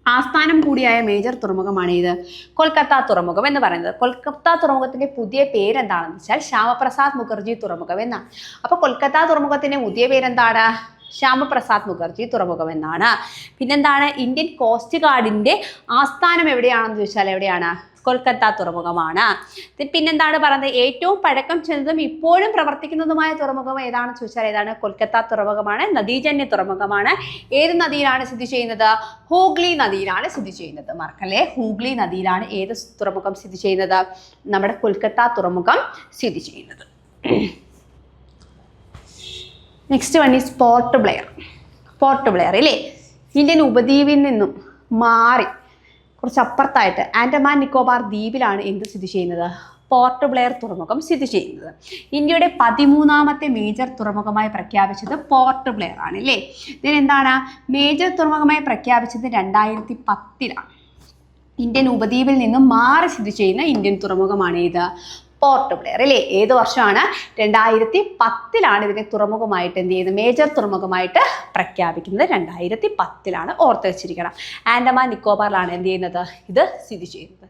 ആസ്ഥാനം കൂടിയായ മേജർ തുറമുഖമാണ് ഇത്, കൊൽക്കത്ത തുറമുഖം എന്ന് പറയുന്നത്. കൊൽക്കത്ത തുറമുഖത്തിന്റെ പുതിയ പേരെന്താണെന്ന് വെച്ചാൽ ശ്യാമപ്രസാദ് മുഖർജി തുറമുഖം എന്നാണ്. അപ്പോൾ കൊൽക്കത്ത തുറമുഖത്തിന്റെ പുതിയ പേരെന്താണ്? ശ്യാമപ്രസാദ് മുഖർജി തുറമുഖം എന്നാണ്. പിന്നെന്താണ്? ഇന്ത്യൻ കോസ്റ്റ് ഗാർഡിന്റെ ആസ്ഥാനം എവിടെയാണെന്ന് ചോദിച്ചാൽ എവിടെയാണ്? കൊൽക്കത്ത തുറമുഖമാണ്. പിന്നെന്താണ് പറയുന്നത്? ഏറ്റവും പഴക്കം ചെന്നതും ഇപ്പോഴും പ്രവർത്തിക്കുന്നതുമായ തുറമുഖം ഏതാണെന്ന് ചോദിച്ചാൽ ഏതാണ്? കൊൽക്കത്ത തുറമുഖമാണ്. നദീജന്യ തുറമുഖമാണ്. ഏത് നദിയിലാണ് സ്ഥിതി ചെയ്യുന്നത്? ഹൂഗ്ലി നദിയിലാണ് സ്ഥിതി ചെയ്യുന്നത്. മറക്കല്ലേ, ഹൂഗ്ലി നദിയിലാണ് ഏത് തുറമുഖം സ്ഥിതി ചെയ്യുന്നത്? നമ്മുടെ കൊൽക്കത്ത തുറമുഖം സ്ഥിതി ചെയ്യുന്നത്. Next one is port Blair ഇല്ലേ. ഇന്ത്യൻ ഉപദ്വീപിൽ നിന്നും മാറി കുറച്ച് അപ്പുറത്തായിട്ട് ആൻഡമാൻ നിക്കോബാർ ദ്വീപിലാണ് എന്ത് സ്ഥിതി ചെയ്യുന്നത്? പോർട്ട് ബ്ലെയർ തുറമുഖം സ്ഥിതി ചെയ്യുന്നത്. ഇന്ത്യയുടെ 13ാമത്തെ മേജർ തുറമുഖമായി പ്രഖ്യാപിച്ചത് പോർട്ട് ബ്ലെയർ ആണ് അല്ലേ. ഇതിനെന്താണ്? മേജർ തുറമുഖമായി പ്രഖ്യാപിച്ചത് 2010-ലാണ്. ഇന്ത്യൻ ഉപദ്വീപിൽ നിന്നും മാറി സ്ഥിതി ചെയ്യുന്ന ഇന്ത്യൻ തുറമുഖമാണ് ഇത്, പോർട്ട് ബ്ലെയർ അല്ലേ. ഏത് വർഷമാണ്? 2010-ലാണ് ഇതിനെ തുറമുഖമായിട്ട് എന്ത് ചെയ്യുന്നത്? മേജർ തുറമുഖമായിട്ട് പ്രഖ്യാപിക്കുന്നത് 2010-ലാണ്. ഓർത്ത് വെച്ചിരിക്കണം. ആൻഡമാൻ നിക്കോബാറിലാണ് എന്ത് ചെയ്യുന്നത്? ഇത് സ്ഥിതി ചെയ്യുന്നത്.